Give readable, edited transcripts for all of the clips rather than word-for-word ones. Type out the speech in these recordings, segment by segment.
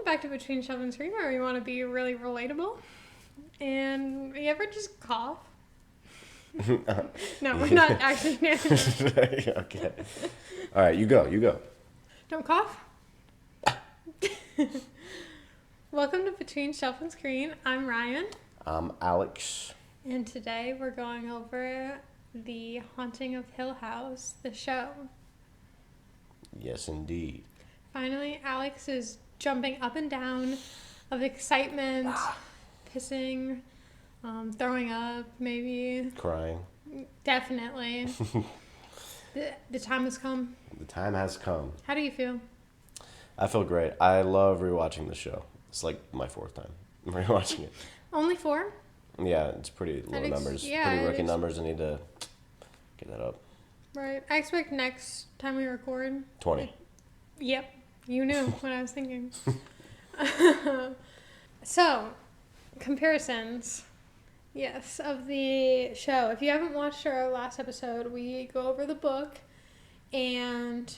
back to Between Shelf and Screen, where we want to be really relatable. And you ever just cough? No, we're not actually. Okay. All right, you go. Don't cough. Welcome to Between Shelf and Screen. I'm Ryan. I'm Alex. And today we're going over The Haunting of Hill House, the show. Yes, indeed. Finally, Alex is jumping up and down of excitement, pissing, throwing up, maybe. Crying. Definitely. The time has come. The time has come. How do you feel? I feel great. I love rewatching the show. It's like my fourth time rewatching it. Only 4? Yeah, it's pretty low numbers. yeah, pretty rookie numbers. I need to get that up. Right. I expect next time we record. 20. Yep. You knew what I was thinking. So, comparisons. Yes, of the show. If you haven't watched our last episode, we go over the book and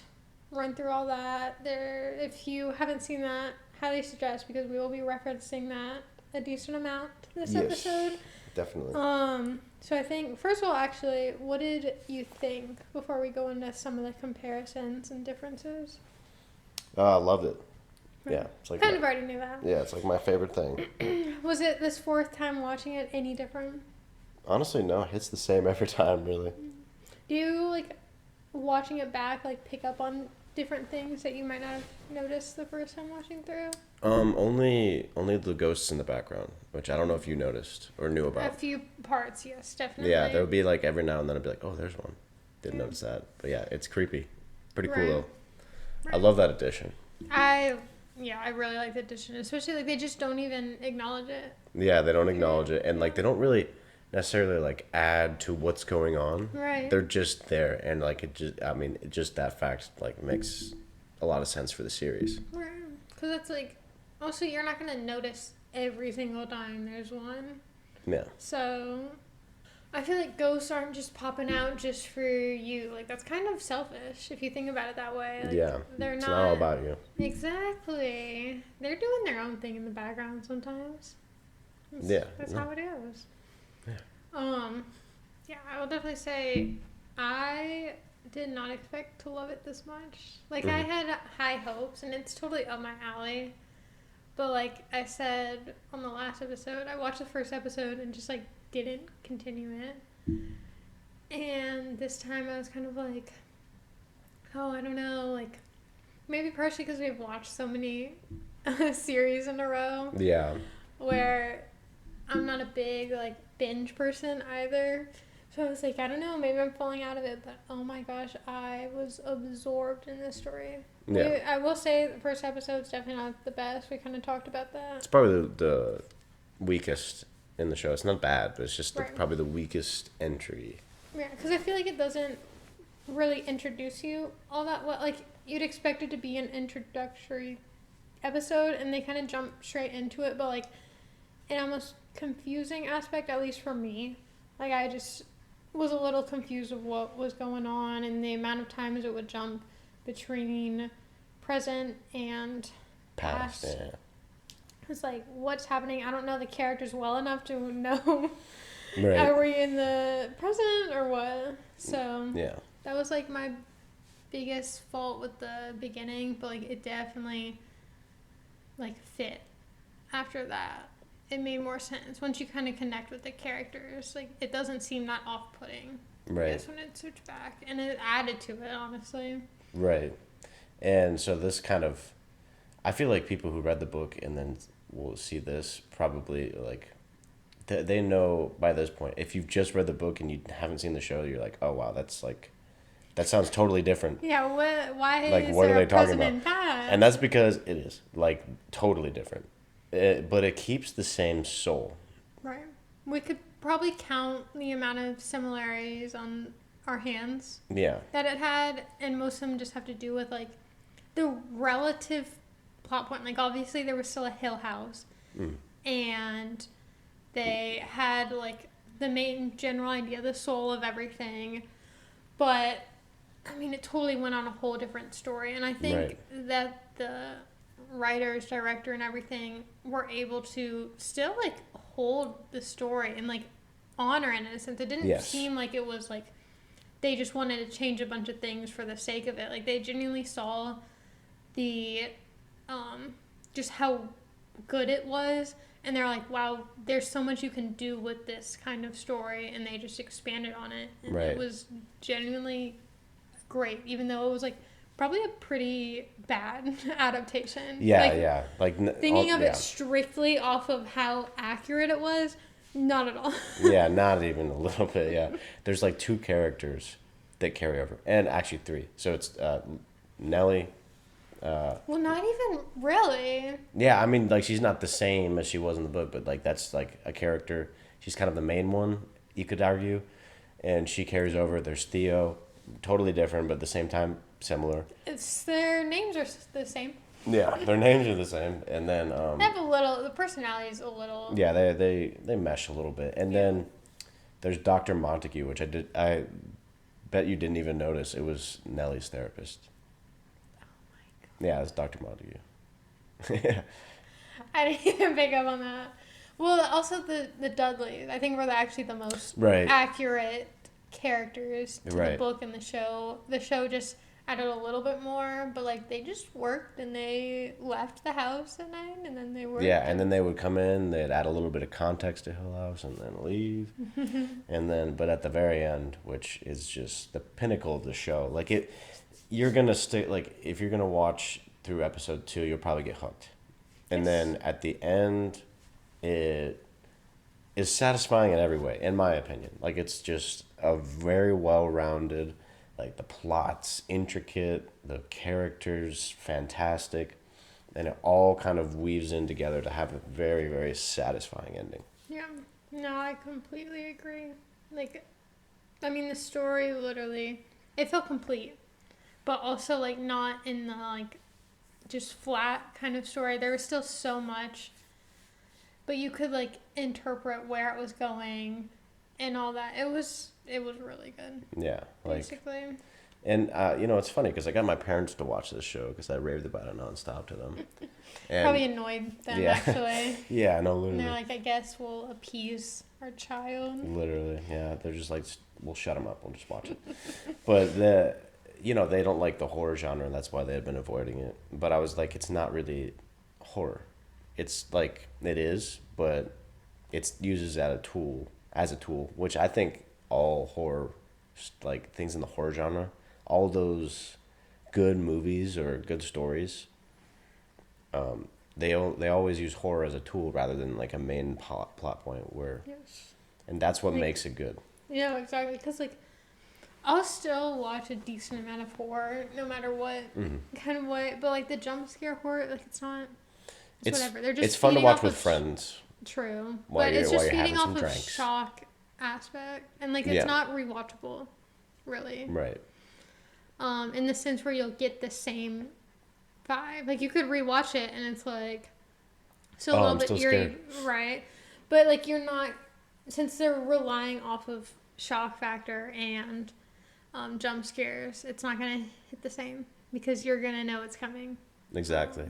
run through all that. If you haven't seen that, highly suggest, because we will be referencing that a decent amount this episode. Definitely. So I think, first of all, actually, what did you think before we go into some of the comparisons and differences? I loved it. Yeah, it's like kind of already knew that. Yeah, it's like my favorite thing. Was it this fourth time watching it any different? Honestly, no. It hits the same every time, really. Do you, like, watching it back, like, pick up on different things that you might not have noticed the first time watching through? Only the ghosts in the background, which I don't know if you noticed or knew about. A few parts, yes, definitely. Yeah, there would be, like, every now and then I'd be like, oh, there's one. Didn't notice that. But yeah, it's creepy. Pretty cool, though. Right. I love that addition. I really like the addition, especially, like, they just don't even acknowledge it. Yeah, they don't acknowledge it, and, like, they don't really necessarily, like, add to what's going on. Right. They're just there, and, like, just that fact, like, makes a lot of sense for the series. Right. Because it's, like, also, you're not going to notice every single time there's one. Yeah. So, I feel like ghosts aren't just popping out just for you. Like, that's kind of selfish if you think about it that way. Like, yeah. It's not all about you. Exactly. They're doing their own thing in the background sometimes. That's how it is. Yeah. Yeah, I will definitely say I did not expect to love it this much. Like, I had high hopes, and it's totally up my alley. But, like I said on the last episode, I watched the first episode and just, like, didn't continue it. And this time I was kind of like, oh, I don't know, like, maybe partially because we've watched so many series in a row. Yeah. Where I'm not a big, like, binge person either. So I was like, I don't know, maybe I'm falling out of it, but oh my gosh, I was absorbed in this story. Yeah. I will say the first episode's definitely not the best. We kind of talked about that. It's probably the weakest in the show. It's not bad, but it's just probably the weakest entry. Yeah, because I feel like it doesn't really introduce you all that well. Like, you'd expect it to be an introductory episode, and they kind of jump straight into it, but, like, an almost confusing aspect, at least for me. Like, I just was a little confused of what was going on and the amount of times it would jump between present and past. Yeah. It's like, what's happening? I don't know the characters well enough to know. Right. Are we in the present or what? So yeah, that was, like, my biggest fault with the beginning, but, like, it definitely, like, fit after that. It made more sense once you kind of connect with the characters. Like, it doesn't seem that off-putting. Right. I guess when it switched back, and it added to it, honestly. Right. And so this kind of, I feel like people who read the book and then will see this probably, like, they know by this point. If you've just read the book and you haven't seen the show, you're like, oh wow, that's like, that sounds totally different. Yeah. Why? Like, is what there are they a talking present about? and past? And that's because it is, like, totally different. But it keeps the same soul. Right. We could probably count the amount of similarities on our hands. Yeah. That it had, and most of them just have to do with, like, the relative plot point. Like, obviously there was still a Hill House. And they had, like, the main general idea, the soul of everything. But, I mean, it totally went on a whole different story. And I think that the writers, director, and everything were able to still like hold the story and like honor it in a sense. It didn't seem like it was like they just wanted to change a bunch of things for the sake of it. Like they genuinely saw the just how good it was, and they're like, wow, there's so much you can do with this kind of story, and they just expanded on it, and it was genuinely great, even though it was like probably a pretty bad adaptation. Like thinking of it strictly off of how accurate it was, not at all. Not even a little bit. There's like 2 characters that carry over, and actually 3. So it's Nellie. Well, not even really. Yeah, I mean, like, she's not the same as she was in the book, but like that's like a character. She's kind of the main one, you could argue, and she carries over. There's Theo, totally different, but at the same time similar. It's their names are the same. Yeah, their names are the same, and then they have the personalities a little. Yeah, they mesh a little bit, and then there's Dr. Montague, which I bet you didn't even notice. It was Nellie's therapist. Yeah, it's Dr. Montague. I didn't even pick up on that. Well, also the Dudleys, I think, were actually the most accurate characters to the book and the show. The show just added a little bit more, but like they just worked and they left the house at night and then they worked. Yeah, and then they would come in, they'd add a little bit of context to Hill House and then leave. And then, but at the very end, which is just the pinnacle of the show, like you're gonna stay, like if you're gonna watch through episode 2, you'll probably get hooked, and then at the end, it is satisfying in every way, in my opinion. Like it's just a very well-rounded, like the plot's intricate, the characters fantastic, and it all kind of weaves in together to have a very, very satisfying ending. Yeah, no, I completely agree. Like, I mean, the story literally, it felt complete. But also, like, not in the, like, just flat kind of story. There was still so much. But you could, like, interpret where it was going and all that. It was really good. Yeah. Basically. And, it's funny because I got my parents to watch this show because I raved about it nonstop to them. And probably annoyed them, actually. Yeah, no, literally. And they're like, I guess we'll appease our child. Literally, yeah. They're just like, we'll shut them up. We'll just watch it. But they don't like the horror genre, and that's why they had been avoiding it. But I was like, it's not really horror. It's like, it is, but it's uses as a tool, which I think all horror, like things in the horror genre, all those good movies or good stories, they always use horror as a tool rather than like a main plot point and that's what makes it good. Yeah, exactly. Because like, I'll still watch a decent amount of horror, no matter what kind of what. But like the jump scare horror, like it's whatever. They're just it's fun to watch with friends. True, but it's just feeding off of shock aspect, and like it's not rewatchable, really. Right. In the sense where you'll get the same vibe. Like you could rewatch it, and it's like still a little bit eerie, right? But like you're not, since they're relying off of shock factor and jump scares, it's not gonna hit the same because you're gonna know it's coming. Exactly.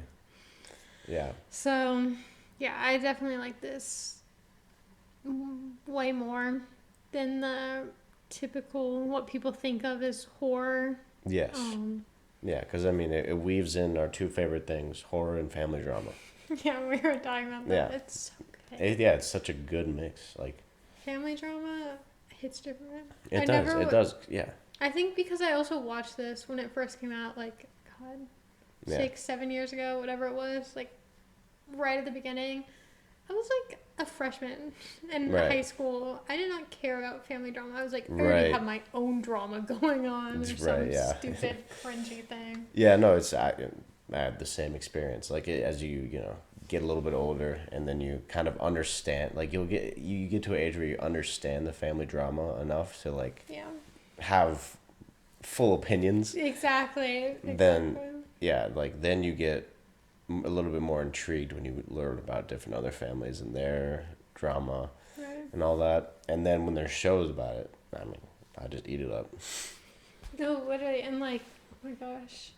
Yeah. So, yeah, I definitely like this way more than the typical what people think of as horror. Yes. Yeah, because I mean, it weaves in our 2 favorite things: horror and family drama. Yeah, we were talking about that. Yeah. It's so good. It's such a good mix. Like family drama hits different. It does. Yeah. I think because I also watched this when it first came out, like, God, 6-7 years ago, whatever it was, like, right at the beginning. I was, like, a freshman in high school. I did not care about family drama. I was like, I already have my own drama going on. There's some stupid, cringy thing. Yeah, no, I had the same experience. Like, as you get a little bit older, and then you kind of understand, like, you get to an age where you understand the family drama enough to, like, have full opinions. Exactly. Then then you get a little bit more intrigued when you learn about different other families and their drama and all that. And then when there's shows about it, I mean, I just eat it up. No, literally, and like, oh my gosh.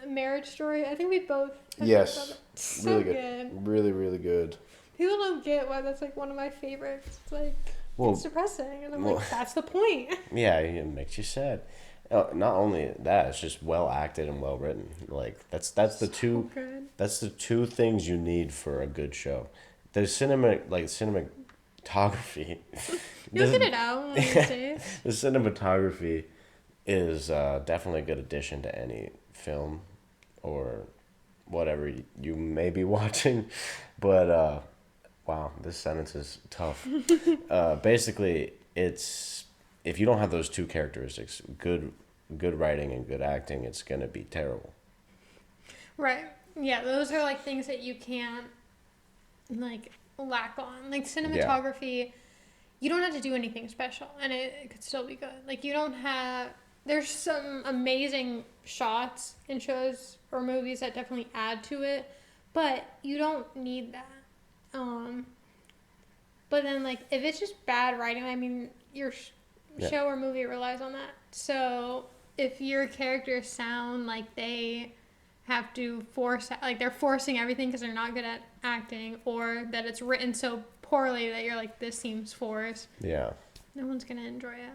Marriage Story. I think we both. Yes. So really good. Really, really good. People don't get why that's like one of my favorites. It's like it's depressing, and I'm like, that's the point. Yeah, it makes you sad. Not only that, it's just well acted and well written. Like that's the two. Good. That's the two things you need for a good show. The cinematography. You'll get it out one of these days. The cinematography is definitely a good addition to any film or whatever you may be watching. But wow, this sentence is tough. Basically, it's if you don't have those two characteristics, good writing and good acting, it's gonna be terrible. Right. Yeah, those are like things that you can't like lack on. Like cinematography, you don't have to do anything special, and it could still be good. Like you don't have. There's some amazing shots in shows or movies that definitely add to it, but you don't need that. But then like if it's just bad writing, I mean your show or movie relies on that. So if your characters sound like they have to force, like they're forcing everything because they're not good at acting, or that it's written so poorly that you're like, this seems forced. Yeah. No one's gonna enjoy it.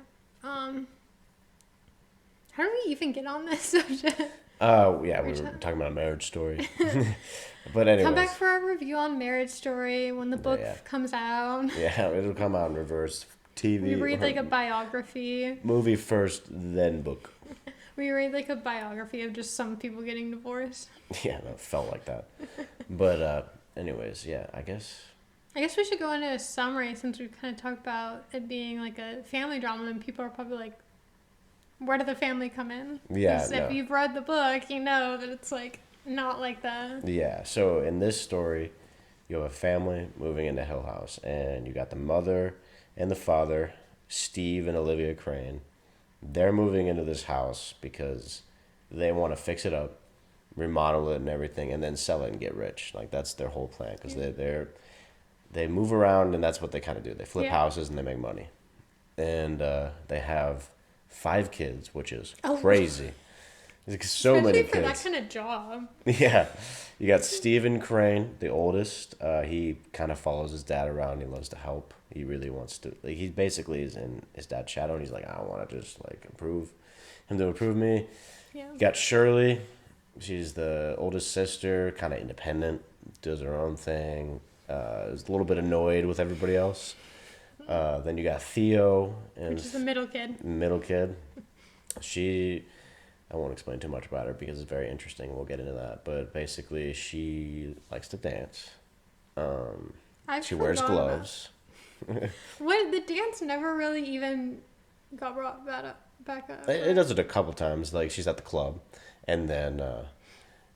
How do we even get on this subject? Yeah, we were talking about Marriage Story. But anyways. Come back for our review on Marriage Story when the book comes out. Yeah, it'll come out in reverse. TV. We read like a biography. Movie first, then book. We read like a biography of just some people getting divorced. Yeah, that felt like that. But anyways, yeah, I guess we should go into a summary since we've kind of talked about it being like a family drama, and people are probably like, where did the family come in? Yeah, if you've read the book, you know that it's like not like that. Yeah, so in this story, you have a family moving into Hill House, and you got the mother and the father, Steve and Olivia Crane. They're moving into this house because they want to fix it up, remodel it and everything, and then sell it and get rich. Like that's their whole plan because they move around, and that's what they kind of do. They flip houses and they make money, and they have 5 kids, which is crazy. There's so especially many for kids. that kind of job. Yeah, you got Stephen Crane, the oldest. He kind of follows his dad around. He loves to help. He really wants to. Like he basically is in his dad's shadow, and he's like, I want to just like improve him to improve me. Yeah. You got Shirley. She's the oldest sister, kind of independent, does her own thing. Is a little bit annoyed with everybody else. Then you got Theo, which is the middle kid. Middle kid. I won't explain too much about her because it's very interesting. We'll get into that. But basically, she likes to dance. She wears gloves. What, the dance never really even got brought back up? It does it a couple times. Like, she's at the club, and then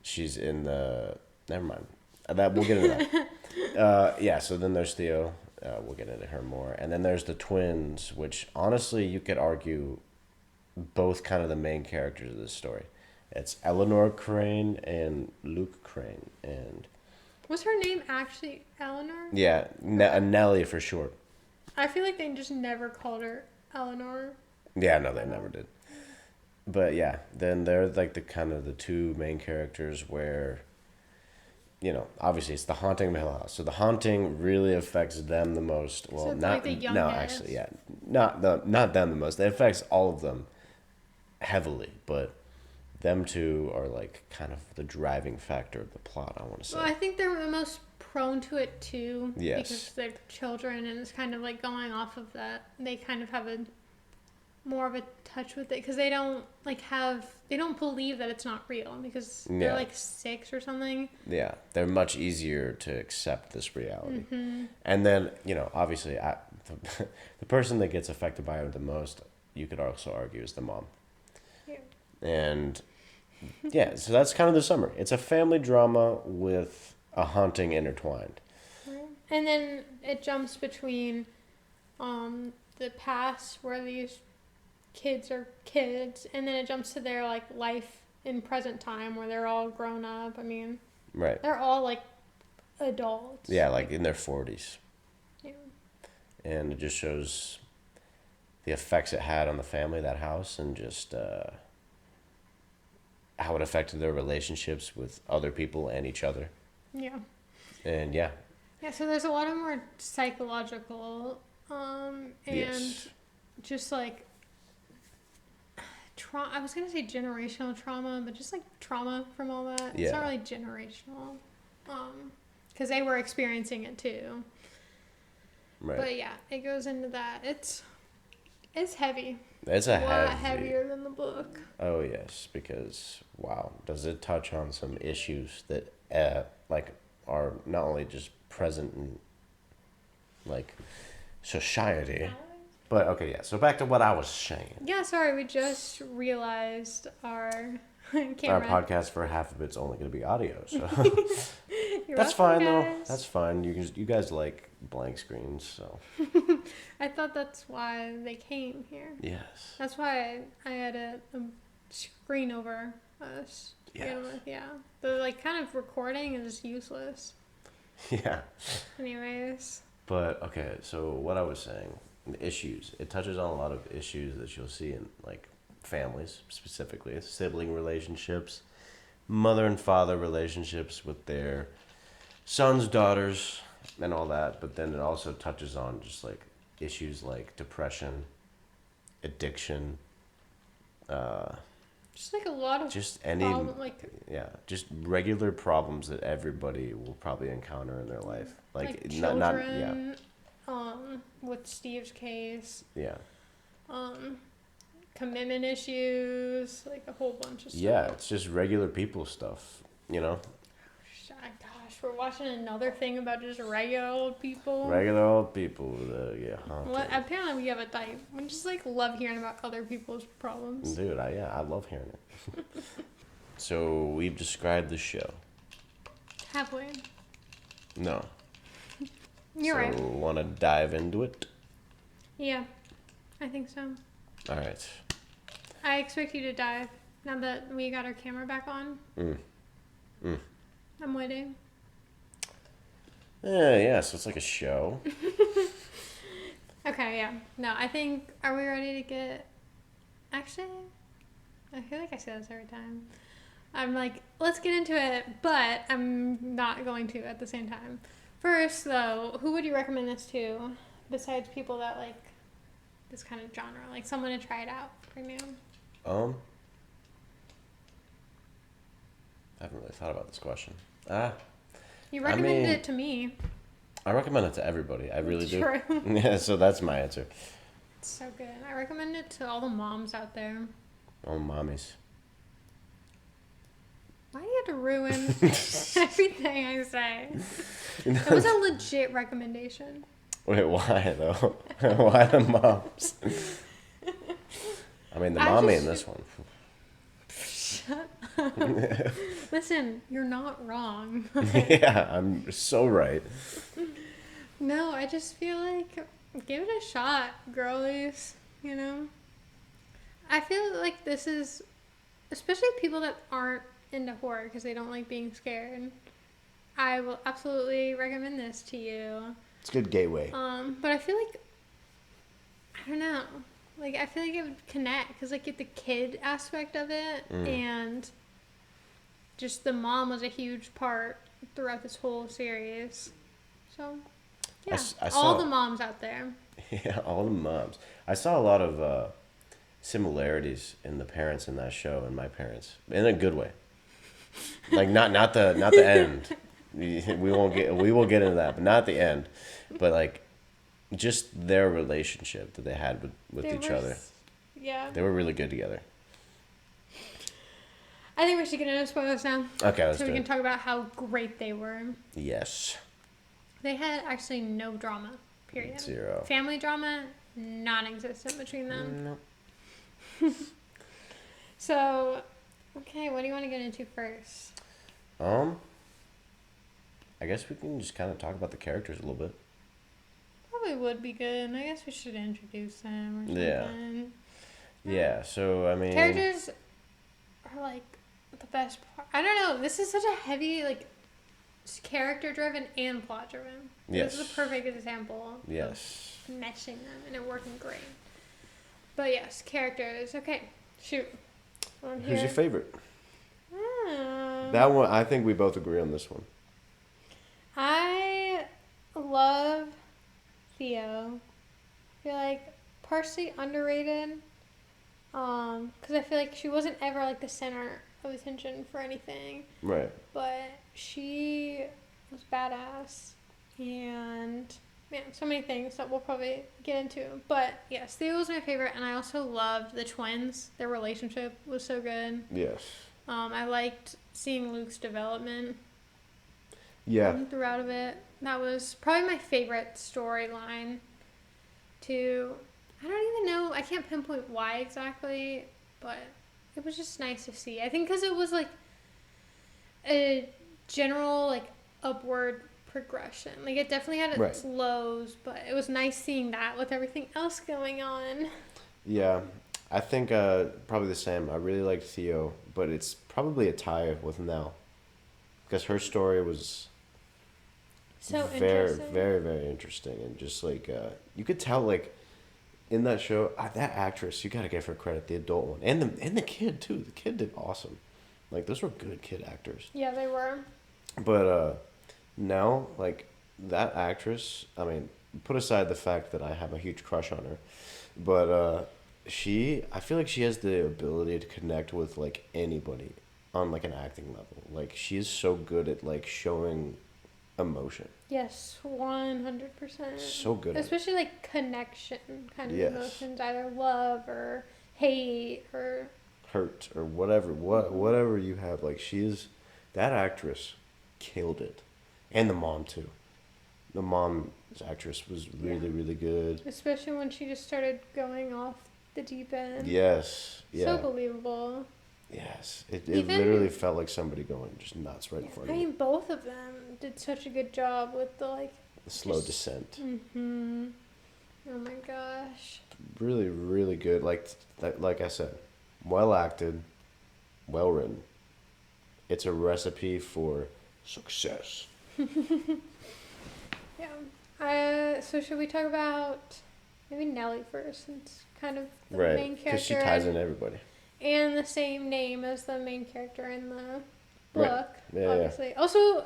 she's in the... Never mind. We'll get into that. Yeah, so then there's Theo. We'll get into her more. And then there's the twins, which, honestly, you could argue... both kind of the main characters of this story. It's Eleanor Crane and Luke Crane. And was her name actually Eleanor? Yeah, Nellie for short. I feel like they just never called her Eleanor. Yeah, no, they never did. But yeah, then they're like the two main characters where, obviously it's the haunting of Hill House. So the haunting really affects them the most. Well, so not like the no, actually, yeah, not them the most. It affects all of them heavily, but them two are like kind of the driving factor of the plot, I want to say. Well, I think they're the most prone to it too. Yes. Because they're children, and it's kind of like going off of that. They kind of have more of a touch with it because they don't they don't believe that it's not real because they're like 6 or something. Yeah, they're much easier to accept this reality. Mm-hmm. And then, obviously the person that gets affected by it the most, you could also argue, is the mom. And yeah, so that's kind of the summary. It's a family drama with a haunting intertwined. And then it jumps between the past where these kids are kids, and then it jumps to their like life in present time where they're all grown up. I mean, right. They're all like adults. Yeah, like in their 40s. Yeah. And it just shows the effects it had on the family, that house, and just how it affected their relationships with other people and each other. Yeah. And yeah. Yeah, so there's a lot of more psychological, and yes. just like I was gonna say generational trauma, but just like trauma from all that. Yeah. It's not really generational, because they were experiencing it too. Right. But yeah, it goes into that. It's heavy. It's a lot heavier than the book. Oh yes, because wow, does it touch on some issues that like are not only just present in like society, but okay, yeah. So back to what I was saying. Yeah, sorry, we just realized our camera. Our podcast for half of it's only going to be audio, so that's fine guys. Though. That's fine. You guys like blank screens, so. I thought that's why they came here. Yes. That's why I had a screen over us. Yes. Yeah. The like kind of recording is useless. Yeah. Anyways. But okay, so what I was saying, the issues. It touches on a lot of issues that you'll see in like families, specifically sibling relationships, mother and father relationships with their sons, daughters, and all that. But then it also touches on just like issues like depression, addiction, just like a lot of just any just regular problems that everybody will probably encounter in their life, like children, with Steve's case, commitment issues, like a whole bunch of stuff. Yeah, it's just regular people stuff, you know. Gosh, we're watching another thing about just regular old people. Regular old people, Well, apparently we have a type. We just like love hearing about other people's problems. Dude, I love hearing it. So we've described the show. Have we? No. You're right. So want to dive into it? Yeah, I think so. All right. I expect you to dive now that we got our camera back on. I'm waiting. Yeah, so it's like a show. Okay, yeah. No, I think, are we ready to get... Actually, I feel like I say this every time. I'm like, let's get into it, but I'm not going to at the same time. First, though, who would you recommend this to besides people that like this kind of genre? Like someone to try it out for new? I haven't really thought about this question. You recommended it to me. I recommend it to everybody. I really do. True. Yeah, so that's my answer. It's so good. I recommend it to all the moms out there. All mommies. Why do you have to ruin everything I say? It was a legit recommendation. Wait, why though? Why the moms? I mean, the mommy in this one. Shut up. Listen, you're not wrong. Yeah, I'm so right. No, I just feel like give it a shot, girlies, you know? I feel like this is, especially people that aren't into horror because they don't like being scared. I will absolutely recommend this to you. It's a good gateway. But I feel like, I don't know. Like, I feel like it would connect because, like, get the kid aspect of it and just the mom was a huge part throughout this whole series. So, yeah. I saw, all the moms out there. Yeah, all the moms. I saw a lot of similarities in the parents in that show and my parents in a good way. Like not the end. We will get into that, but not the end. But like just their relationship that they had with each other. Yeah. They were really good together. I think we should get into spoilers now. Okay, let's do it. So we can talk about how great they were. Yes. They had actually no drama, period. Zero. Family drama, non-existent between them. Nope. So, okay, what do you want to get into first? I guess we can just kind of talk about the characters a little bit. Probably would be good. I guess we should introduce them or something. Yeah. Yeah, so, I mean... Characters are, like, the best part. I don't know. This is such a heavy, like, character-driven and plot-driven. Yes. This is a perfect example of meshing them and it working great. But, yes, characters. Okay, shoot. Who's your favorite? That one, I think we both agree on this one. I love Theo. I feel like partially underrated. Because I feel like she wasn't ever like the center of attention for anything. Right. But she was badass. And man, so many things that we'll probably get into. But yes, Theo was my favorite, and I also loved the twins. Their relationship was so good. Yes. I liked seeing Luke's development. Yeah. Throughout of it. That was probably my favorite storyline. I don't even know, I can't pinpoint why exactly, but it was just nice to see. I think because it was like a general like upward progression. Like it definitely had its lows, but it was nice seeing that with everything else going on. Yeah, I think probably the same. I really liked Theo, but it's probably a tie with Nell, because her story was so very, interesting. very, very interesting, and just like you could tell like in that show, that actress, you gotta give her credit, the adult one, and the kid too. The kid did awesome. Like those were good kid actors. Yeah, they were. But now, like that actress, I mean, put aside the fact that I have a huge crush on her, but I feel like she has the ability to connect with like anybody on like an acting level. Like she is so good at like showing emotion. Yes, 100%. So good. Especially like connection kind of emotions, either love or hate or hurt or whatever you have. Like that actress killed it, and the mom too. The mom's actress was really really good. Especially when she just started going off the deep end. Yes. Yeah. So believable. Yes, it literally felt like somebody going just nuts right in front of you. I mean, both of them did such a good job with the slow descent. Mm-hmm. Oh my gosh. Really, really good. Like I said, well acted, well written. It's a recipe for success. Yeah. So should we talk about maybe Nellie first? It's kind of the main character. Because she ties in everybody. And the same name as the main character in the book, yeah, obviously. Yeah. Also,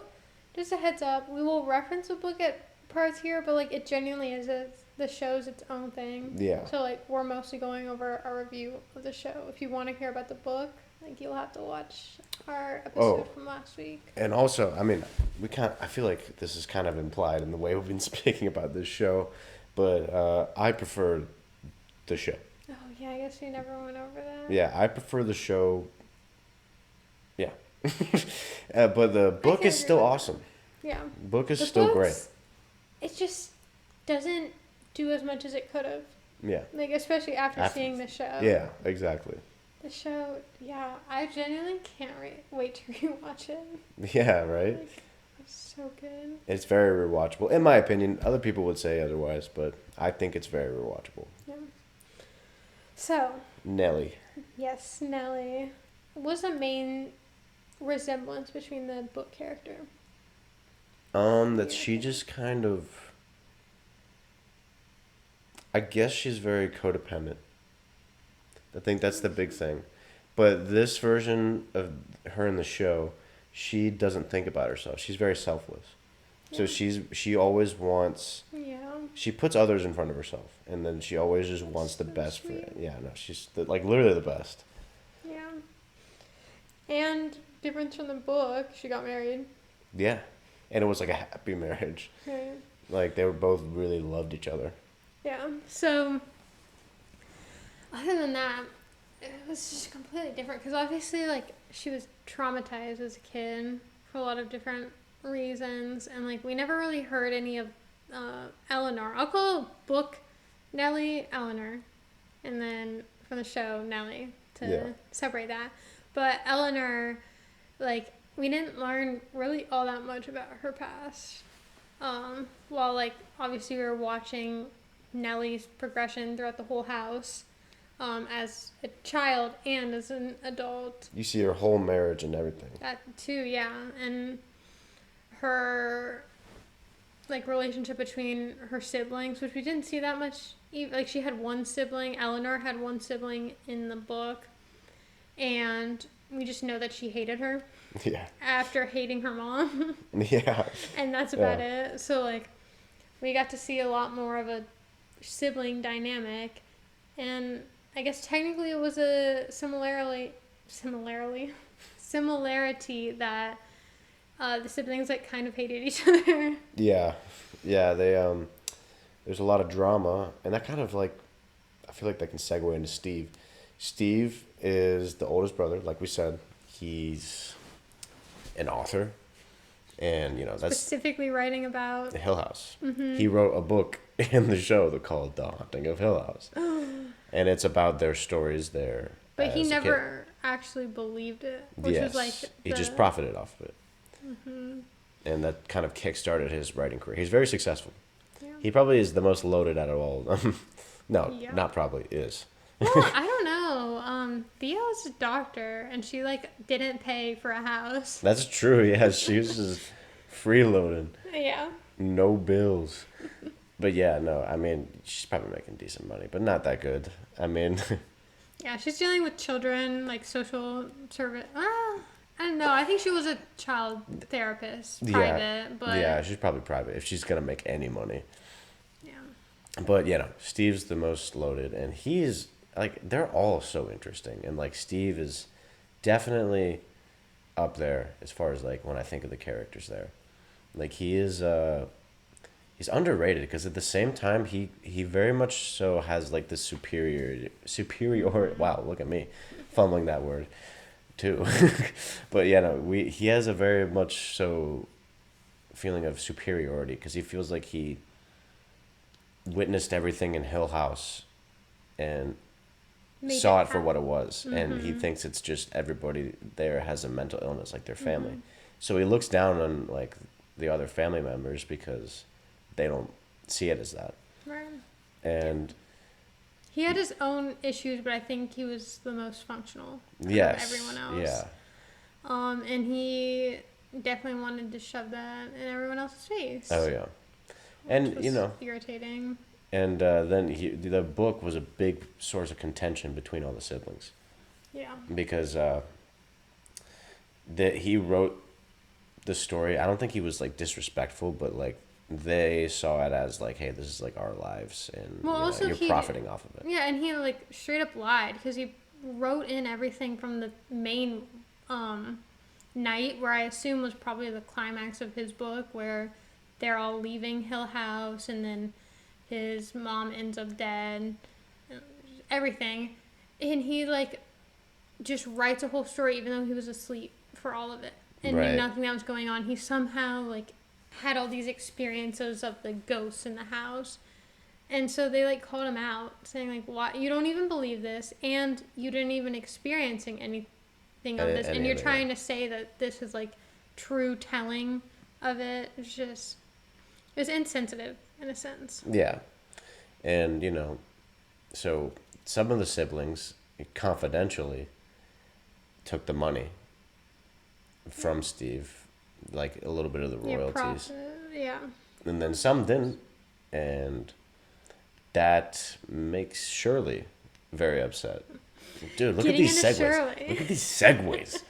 just a heads up, we will reference the book at parts here, but like it genuinely is the show's its own thing. Yeah. So like we're mostly going over a review of the show. If you want to hear about the book, like you'll have to watch our episode from last week. And also, I mean, I feel like this is kind of implied in the way we've been speaking about this show, but I prefer the show. Oh, yeah, I guess we never went over that. Yeah, I prefer the show. Yeah. But the book is still awesome. Yeah. The book is still great. It just doesn't do as much as it could have. Yeah. Like, especially after seeing the show. Yeah, exactly. The show, yeah, I genuinely can't wait to rewatch it. Yeah, right? Like, it's so good. It's very rewatchable. In my opinion, other people would say otherwise, but I think it's very rewatchable. Yeah. So. Nellie. Yes, Nellie. What's the main resemblance between the book character? That she just kind of... I guess she's very codependent. I think that's the big thing. But this version of her in the show, she doesn't think about herself. She's very selfless. Yeah. So she always wants... Yeah. She puts others in front of herself. And then she always just wants the best for it. Yeah, no, she's literally the best. Yeah. And difference from the book, she got married. Yeah. And it was like a happy marriage. Right. Like they were both really loved each other. Yeah. So, other than that, it was just completely different. Because obviously, like, she was traumatized as a kid for a lot of different reasons. And, like, we never really heard any of Eleanor. I'll call book Nellie Eleanor. And then from the show, Nellie, to separate that. But Eleanor, like, we didn't learn really all that much about her past. While, like, obviously we were watching Nellie's progression throughout the whole house as a child and as an adult. You see her whole marriage and everything. That too, yeah. And her, like, relationship between her siblings, which we didn't see that much. Like, she had one sibling. Eleanor had one sibling in the book. And we just know that she hated her. Yeah. After hating her mom. Yeah. And that's about it. So, like, we got to see a lot more of a sibling dynamic. And I guess technically it was a similarity that the siblings, like, kind of hated each other. Yeah. Yeah, they, there's a lot of drama, and that kind of, like, I feel like that can segue into Steve. Steve is the oldest brother, like we said. He's an author, and that's specifically writing about Hill House. He wrote a book in the show called The Haunting of Hill House, and it's about their stories there. But he never actually believed it, which was like he just profited off of it, and that kind of kickstarted his writing career. He's very successful. Yeah. He probably is the most loaded out of all of them. No, not probably is. Well, I don't know. Theo's a doctor, and she, like, didn't pay for a house. That's true, yeah. She was just freeloading. Yeah. No bills. But yeah, no, I mean, she's probably making decent money, but not that good. I mean... Yeah, she's dealing with children, like, social service. I don't know. I think she was a child therapist, private, but... Yeah, she's probably private, if she's going to make any money. Yeah. But, Steve's the most loaded, and he's... Like, they're all so interesting. And, like, Steve is definitely up there as far as, like, when I think of the characters there. Like, he is, he's underrated because at the same time, he very much so has, like, this superior, wow, look at me, fumbling that word, too. But, he has a very much so feeling of superiority because he feels like he witnessed everything in Hill House and... saw it for what it was, and he thinks it's just everybody there has a mental illness, like their family. So he looks down on, like, the other family members because they don't see it as that. Right. And he had his own issues, but I think he was the most functional of everyone else. Yeah. And he definitely wanted to shove that in everyone else's face. Oh yeah. And irritating. And then the book was a big source of contention between all the siblings. Yeah. Because he wrote the story. I don't think he was, like, disrespectful, but, like, they saw it as, like, hey, this is, like, our lives, and you're profiting off of it. Yeah, and he, like, straight up lied because he wrote in everything from the main night, where I assume was probably the climax of his book, where they're all leaving Hill House, and then his mom ends up dead, everything. And he, like, just writes a whole story even though he was asleep for all of it. And knew nothing that was going on. He somehow, like, had all these experiences of the ghosts in the house. And so they, like, called him out, saying, like, "Why? You don't even believe this, and you didn't even experiencing anything of this. And you're trying to say that this is, like, true telling of it." It's just... It was insensitive, in a sense. Yeah. And, so some of the siblings confidentially took the money from Steve, like a little bit of the royalties. Yeah. And then some didn't. And that makes Shirley very upset. Dude, look at these segues. Shirley. Look at these segues.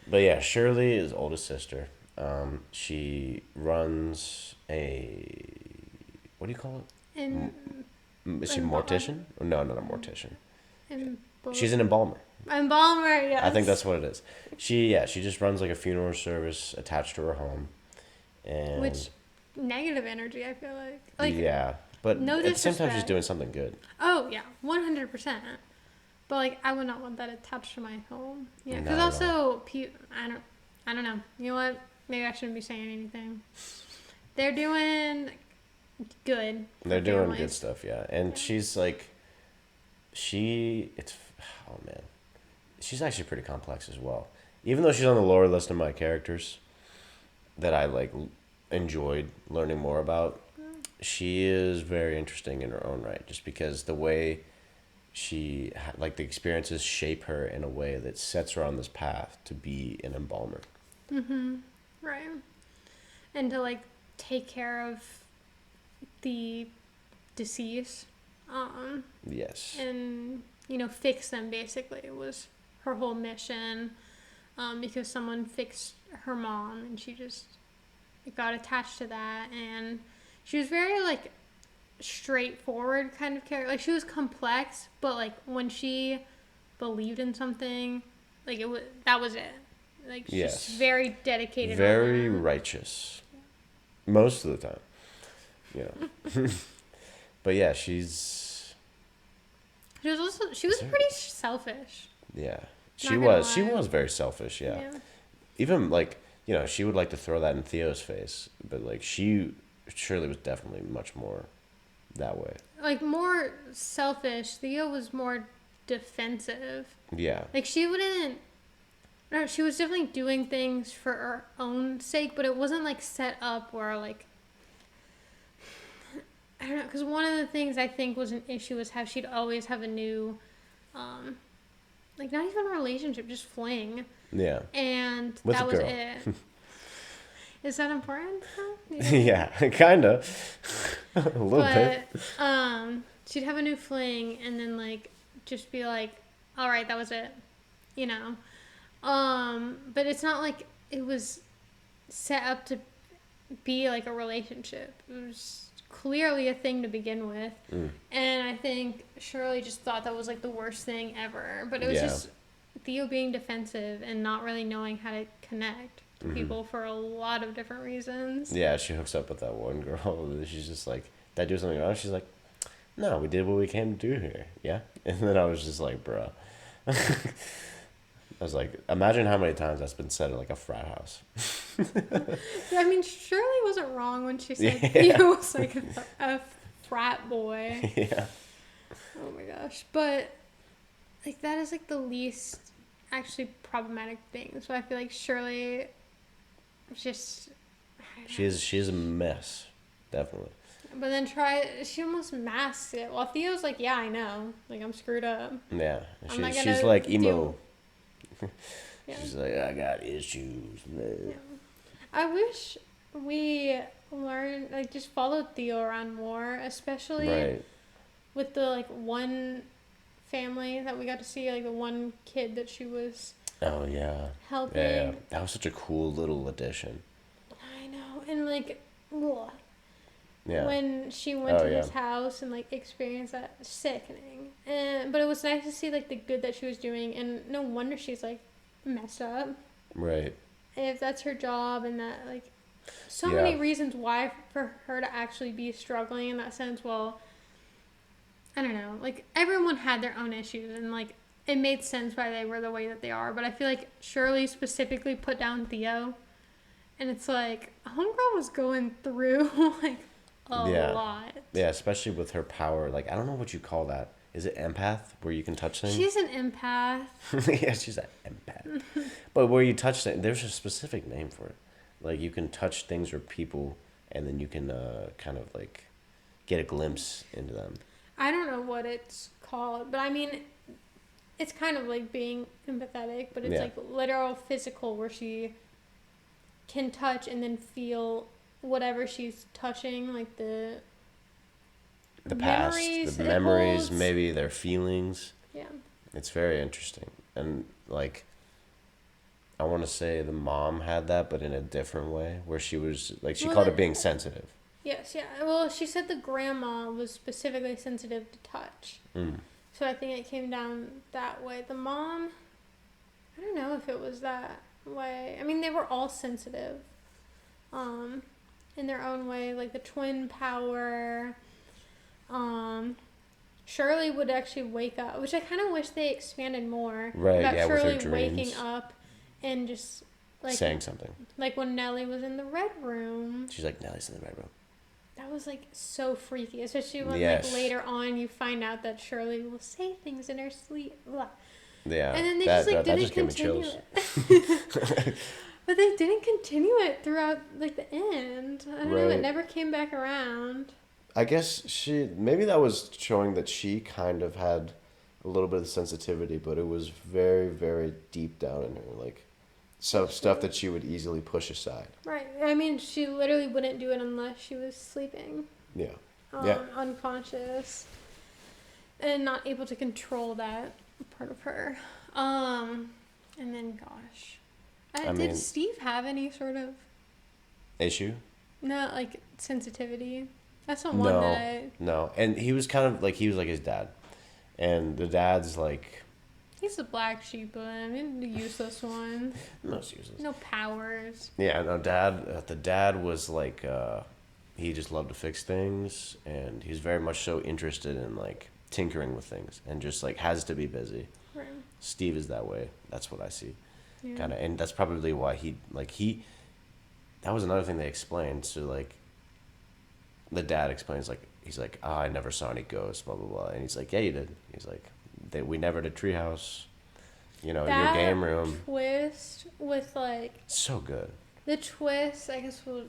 But yeah, Shirley is oldest sister. She runs what do you call it? Is she a mortician? No, not a mortician. She's an embalmer. Embalmer, yes. I think that's what it is. She just runs, like, a funeral service attached to her home. And which, negative energy, I feel like. Yeah, but no at the same time, she's doing something good. Oh, yeah, 100%. But, like, I would not want that attached to my home. Yeah, because also, I don't know. You know what? Maybe I shouldn't be saying anything. They're doing good. They're doing good stuff, yeah. And she's, like, oh, man. She's actually pretty complex as well. Even though she's on the lower list of my characters that I, like, enjoyed learning more about, she is very interesting in her own right. Just because the way the experiences shape her in a way that sets her on this path to be an embalmer. Mm-hmm. Right. And to, like, take care of the deceased. Yes. And, fix them, basically. It was her whole mission. because someone fixed her mom, and she just got attached to that. And she was very like straightforward kind of character. Like, she was complex, but like when she believed in something, like that was it. Like, she's very dedicated, very righteous most of the time, you know. But yeah, she was pretty selfish. Yeah, she was very selfish. Yeah. Even like, you know, she would like to throw that in Theo's face, but like Shirley was definitely much more that way. Like, more selfish. Theo was more defensive. Yeah. Like, she wouldn't. No, she was definitely doing things for her own sake, but it wasn't like set up where like, I don't know, because one of the things I think was an issue was how she'd always have a new, like, not even a relationship, just fling. Yeah. And that was it. Is that important? Yeah, kind of. A little bit. She'd have a new fling and then like just be like, all right, that was it, you know. But it's not like it was set up to be like a relationship. It was clearly a thing to begin with. And I think Shirley just thought that was like the worst thing ever. But it was just Theo being defensive and not really knowing how to connect to people for a lot of different reasons. Yeah, she hooks up with that one girl. She's just like, did I do something wrong? She's like, no, we did what we came to do here. Yeah. And then I was just like, bruh. I was like, imagine how many times that's been said at like a frat house. I mean, Shirley wasn't wrong when she said Theo was like a frat boy. Yeah. Oh my gosh. But like, that is like the least actually problematic thing. So I feel like Shirley just... She is a mess. Definitely. But then she almost masks it. While Theo's like, yeah, I know. Like, I'm screwed up. Yeah. She's like emo. Yeah. She's like, I got issues. Yeah. I wish we learned, like, just followed Theo around more, especially with the, like, one family that we got to see, like, the one kid that she was helping. Yeah. That was such a cool little addition. I know. And, like, when she went to his house and like experienced that, sickening. But it was nice to see like the good that she was doing, and no wonder she's like messed up. Right. If that's her job, and that like so many reasons why for her to actually be struggling in that sense. Well, I don't know. Like, everyone had their own issues, and like it made sense why they were the way that they are. But I feel like Shirley specifically put down Theo, and it's like homegirl was going through like a lot. Yeah, especially with her power. Like, I don't know what you call that. Is it empath, where you can touch things? She's an empath. Yeah, she's an empath. But where you touch things, there's a specific name for it. Like, you can touch things or people, and then you can kind of like get a glimpse into them. I don't know what it's called, but I mean, it's kind of like being empathetic, but it's like literal physical, where she can touch and then feel whatever she's touching, like the past, memories, the memories, maybe their feelings. Yeah. It's very interesting. And like, I want to say the mom had that, but in a different way, where she was like, she called it being sensitive. Yes, yeah. Well, she said the grandma was specifically sensitive to touch. So I think it came down that way. The mom, I don't know if it was that way. I mean, they were all sensitive. In their own way, like the twin power. Shirley would actually wake up, which I kind of wish they expanded more. About Shirley with her dreams. Waking up and just like saying something. Like when Nellie was in the red room. She's like, Nellie's in the red room. That was like so freaky, especially when like later on you find out that Shirley will say things in her sleep. Blah. Yeah, and then they didn't continue it. But they didn't continue it throughout like the end. I don't know. It never came back around. I guess maybe that was showing that she kind of had a little bit of sensitivity, but it was very, very deep down in her, like stuff that she would easily push aside. Right. I mean, she literally wouldn't do it unless she was sleeping. Yeah. Unconscious. And not able to control that part of her. And then, gosh, Did Steve have any sort of issue? No, like sensitivity. That's the one that I... No, and he was kind of like, he was like his dad. And the dad's like... He's the black sheep, I mean, the useless one. Most useless. No powers. Yeah, no, the dad was like, he just loved to fix things, and he's very much so interested in like tinkering with things, and just like has to be busy. Right. Steve is that way. That's what I see. Yeah. Kind of, and that's probably why that was another thing they explained. So like, the dad explains like, he's like, oh, I never saw any ghosts, blah blah blah, and he's like, yeah, you did. He's like, we never did treehouse, your game room. Twist with like so good. The twist, I guess we'll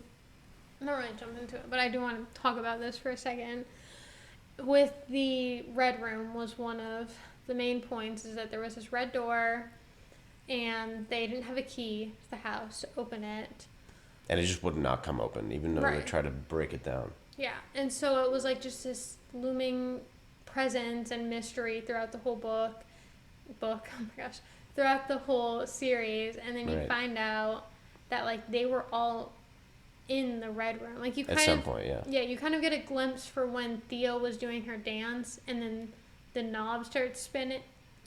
not really jump into it, but I do want to talk about this for a second. With the red room was one of the main points is that there was this red door, and they didn't have a key to the house to open it. And it just would not come open, even though they tried to break it down. Yeah, and so it was like just this looming presence and mystery throughout the whole book, oh my gosh, throughout the whole series, and then you find out that like they were all in the red room. Like you kind at some point, yeah. Yeah, you kind of get a glimpse for when Theo was doing her dance, and then the knob starts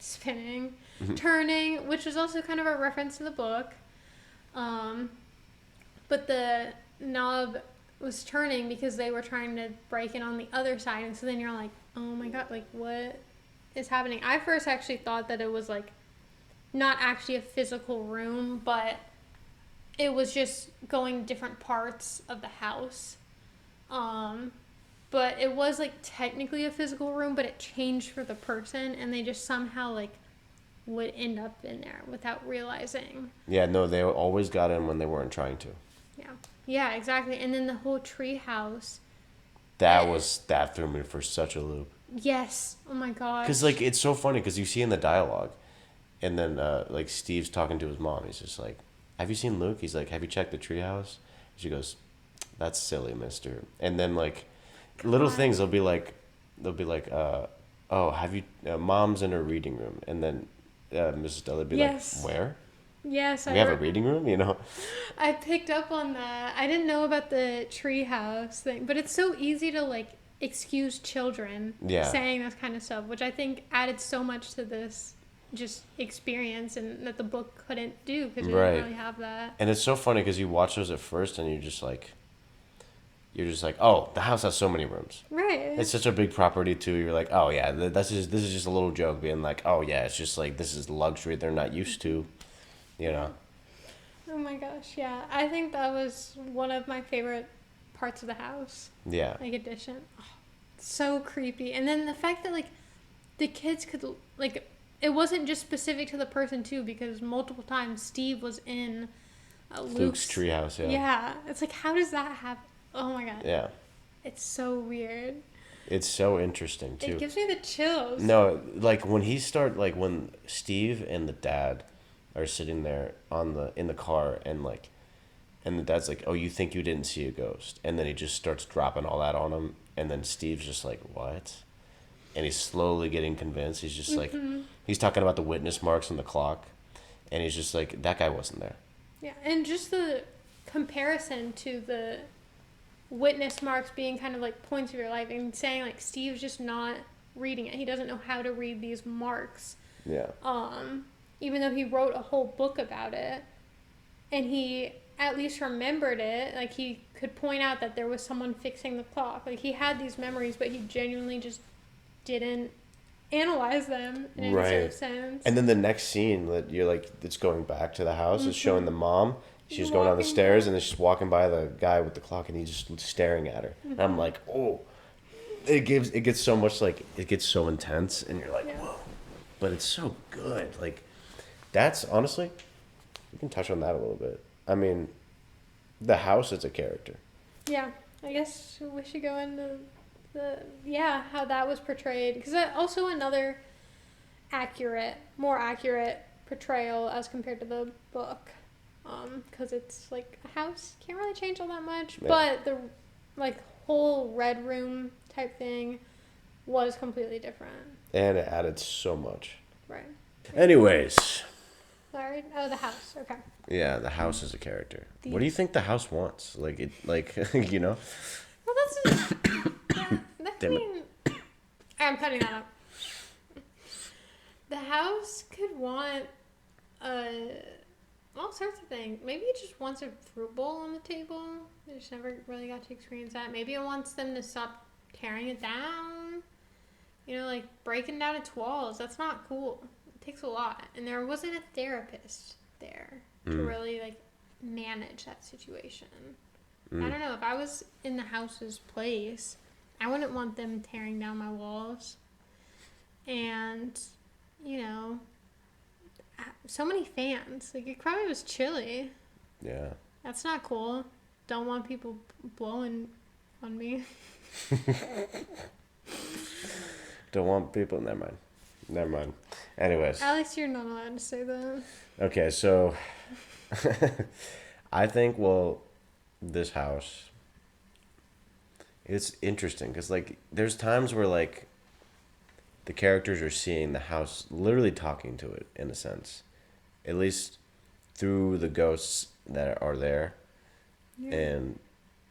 spinning, turning, which was also kind of a reference to the book. But the knob was turning because they were trying to break in on the other side, and so then you're like, oh my god, like what is happening? I first actually thought that it was like not actually a physical room, but it was just going different parts of the house. But it was like technically a physical room, but it changed for the person, and they just somehow like would end up in there without realizing. Yeah, no, they always got in when they weren't trying to. Yeah, exactly. And then the whole tree house. That threw me for such a loop. Yes. Oh my god. Because like it's so funny because you see in the dialogue, and then like Steve's talking to his mom. He's just like, "Have you seen Luke?" He's like, "Have you checked the treehouse?" She goes, "That's silly, mister." And then like little things, they'll be like, "Oh, have you?" Mom's in her reading room, and then Mrs. Della would be like, "Where?" Yes, we have a reading room, I picked up on that. I didn't know about the treehouse thing, but it's so easy to like excuse children saying this kind of stuff, which I think added so much to this just experience, and that the book couldn't do because you didn't really have that. And it's so funny because you watch those at first, and you're just like, oh, the house has so many rooms. Right. It's such a big property too. You're like, oh yeah, this is just a little joke, being like, oh yeah, it's just like this is luxury they're not used to. Oh my gosh, yeah. I think that was one of my favorite parts of the house. Yeah. Like addition. Oh, so creepy. And then the fact that like the kids could like it wasn't just specific to the person too, because multiple times Steve was in Luke's treehouse. Yeah. Yeah. It's like, how does that happen? Oh my god. Yeah. It's so weird. It's so interesting too. It gives me the chills. No, like when Steve and the dad are sitting there in the car, and the dad's like, oh, you think you didn't see a ghost, and then he just starts dropping all that on him, and then Steve's just like, what? And he's slowly getting convinced. He's just like, he's talking about the witness marks on the clock, and he's just like, that guy wasn't there. Yeah, and just the comparison to the witness marks being kind of like points of your life, and saying like Steve's just not reading it. He doesn't know how to read these marks. Yeah. Even though he wrote a whole book about it, and he at least remembered it, like he could point out that there was someone fixing the clock. Like he had these memories, but he genuinely just didn't analyze them in any sort of sense. And then the next scene that you're like, it's going back to the house, is showing the mom. She's going down the stairs, and then she's walking by the guy with the clock, and he's just staring at her. And I'm like, oh, it gets so much, like, it gets so intense, and you're like, whoa. But it's so good. Like, that's honestly, we can touch on that a little bit. I mean, the house is a character. Yeah, I guess we should go into how that was portrayed, because also another more accurate portrayal as compared to the book, because it's like a house can't really change all that much, but the like whole red room type thing was completely different, and it added so much. Right. Anyways, Sorry. Oh, the house. Okay. Yeah, the house is a character. What do you think the house wants? Like you know? Well, that's I mean, I'm cutting that up. The house could want all sorts of things. Maybe it just wants a fruit bowl on the table. They just never really got to experience that. Maybe it wants them to stop tearing it down. You know, like breaking down its walls. That's not cool. It takes a lot. And there wasn't a therapist there to really like manage that situation. I don't know. If I was in the house's place, I wouldn't want them tearing down my walls. And, you know, so many fans. Like, it probably was chilly. Yeah. That's not cool. Don't want people blowing on me. Don't want people. Never mind. Anyways. At least you're not allowed to say that. Okay, so I think, well, this house, it's interesting because, like, there's times where, like, the characters are seeing the house, literally talking to it, in a sense. At least through the ghosts that are there. Yeah. And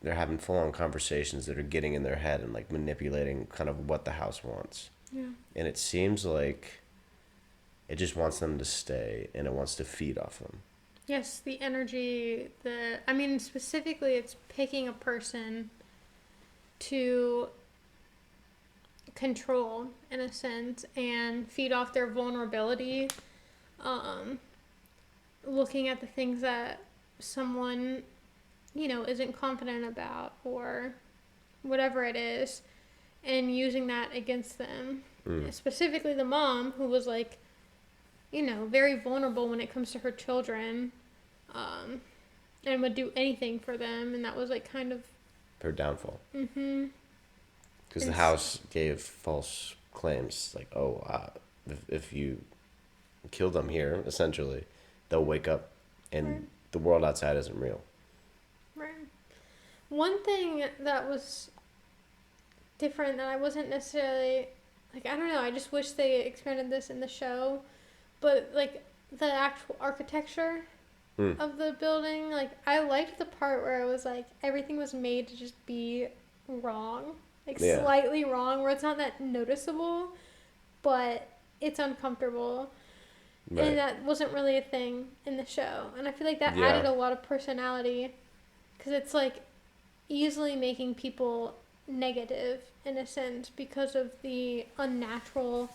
they're having full-on conversations that are getting in their head and, like, manipulating kind of what the house wants. Yeah. And it seems like it just wants them to stay, and it wants to feed off them. Yes, the energy, specifically it's picking a person to control, in a sense, and feed off their vulnerability, looking at the things that someone, you know, isn't confident about, or whatever it is, and using that against them. Specifically the mom, who was, like, you know, very vulnerable when it comes to her children, and would do anything for them, and that was, like, kind of her downfall. Mm-hmm. Because the house gave false claims, like, if you kill them here, essentially, they'll wake up, and the world outside isn't real. Right. One thing that was different that I wasn't necessarily, like, I don't know, I just wish they expanded this in the show, but, like, the actual architecture of the building, like, I liked the part where it was, like, everything was made to just be wrong. Like, slightly wrong, where it's not that noticeable, but it's uncomfortable. Right. And that wasn't really a thing in the show. And I feel like that added a lot of personality, because it's, like, easily making people negative, in a sense, because of the unnatural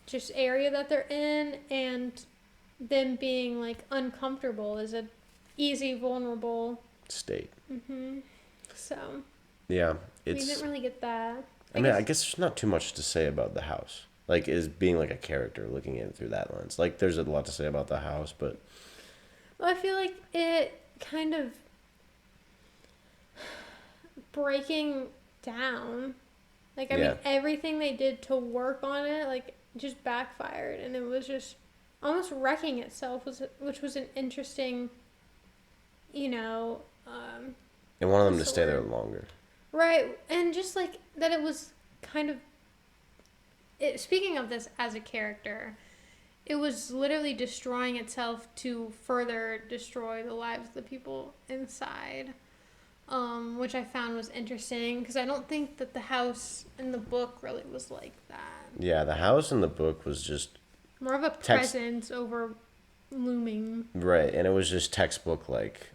just area that they're in, and them being, like, uncomfortable is a easy, vulnerable state. Mm-hmm. So... yeah, we didn't really get that. I guess there's not too much to say about the house. Like, is being, like, a character, looking at it through that lens. Like, there's a lot to say about the house, but... Well, I feel like it kind of breaking down. Like, I mean, everything they did to work on it, like, just backfired. And it was just almost wrecking itself, which was an interesting, you know... and wanted them to stay there longer. Right, and just, like, that it was kind of... speaking of this as a character, it was literally destroying itself to further destroy the lives of the people inside, which I found was interesting, because I don't think that the house in the book really was like that. Yeah, the house in the book was just... more of a presence over looming. Right, and it was just textbook, like...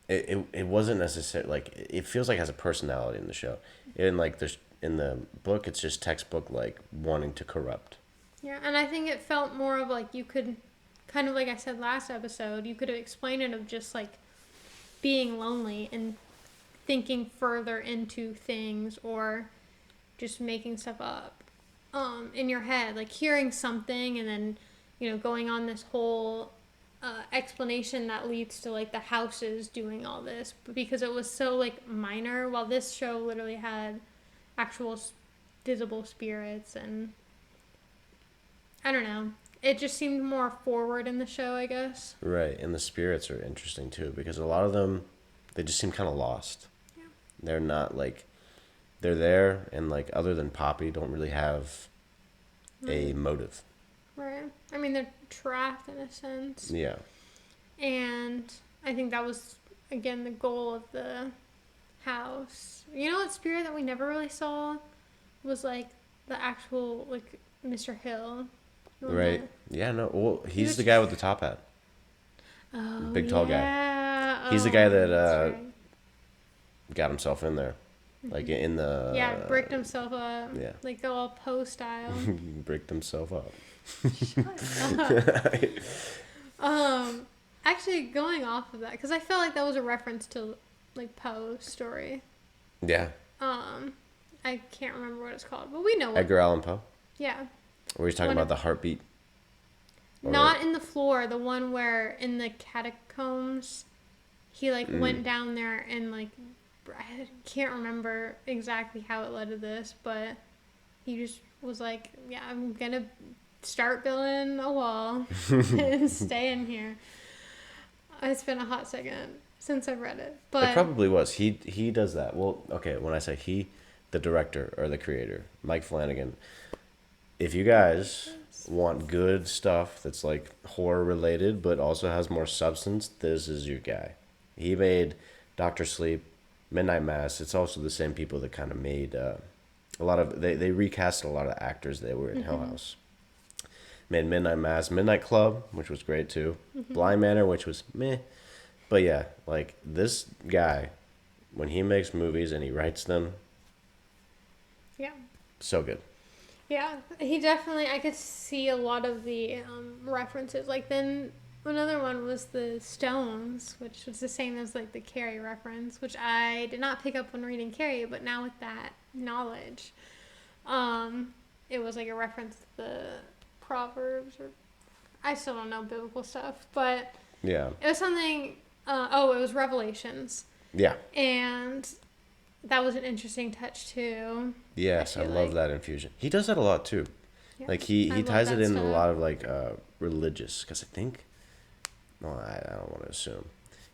It wasn't necessarily, like, it feels like it has a personality in the show. And, like, in the book, it's just textbook, like, wanting to corrupt. Yeah, and I think it felt more of, like, you could, kind of like I said last episode, you could have explained it of just, like, being lonely and thinking further into things, or just making stuff up in your head. Like, hearing something and then, you know, going on this whole... explanation that leads to, like, the houses doing all this, but because it was so, like, minor, while this show literally had actual visible spirits, and I don't know, it just seemed more forward in the show, I guess. Right, and the spirits are interesting too, because a lot of them, they just seem kind of lost. Yeah. They're not, like, they're there, and, like, other than Poppy, don't really have a motive. Right. I mean, they're trapped in a sense. Yeah. And I think that was, again, the goal of the house. You know what spirit that we never really saw was like the actual, like, Mr. Hill. Right. Yeah, no. Well, he's the guy with the top hat. Oh, Big, tall guy. He's the guy that got himself in there. Like in the... Yeah, bricked himself up. Yeah. Like the all Poe style. Bricked himself up. Shut up. Actually, going off of that, because I felt like that was a reference to, like, Poe's story. Yeah. I can't remember what it's called, but we know what. Edgar Allan Poe? Yeah. Where he's talking about the heartbeat? Not in the floor, the one where in the catacombs, he, like, went down there and, like, I can't remember exactly how it led to this, but he just was like, yeah, I'm going to start building a wall and stay in here. It's been a hot second since I've read it. But it probably was. He does that. Well, okay, when I say he, the director or the creator, Mike Flanagan, if you guys want good stuff that's like horror related but also has more substance, this is your guy. He made Dr. Sleep, Midnight Mass. It's also the same people that kind of made a lot of... They recasted a lot of the actors that were in Hell House. Made Midnight Mass, Midnight Club, which was great too. Blind Manor, which was meh. But yeah, like this guy, when he makes movies and he writes them, yeah, so good. Yeah, he definitely... I could see a lot of the references. Like, then another one was the Stones, which was the same as, like, the Carrie reference, which I did not pick up when reading Carrie, but now with that knowledge, it was, like, a reference to the Proverbs, or... I still don't know biblical stuff, but... Yeah. It was something... it was Revelations. Yeah. And... that was an interesting touch too. Yes, I love that infusion. He does that a lot too. Yeah. Like he ties it in a lot of like religious, because I think, well, I don't want to assume,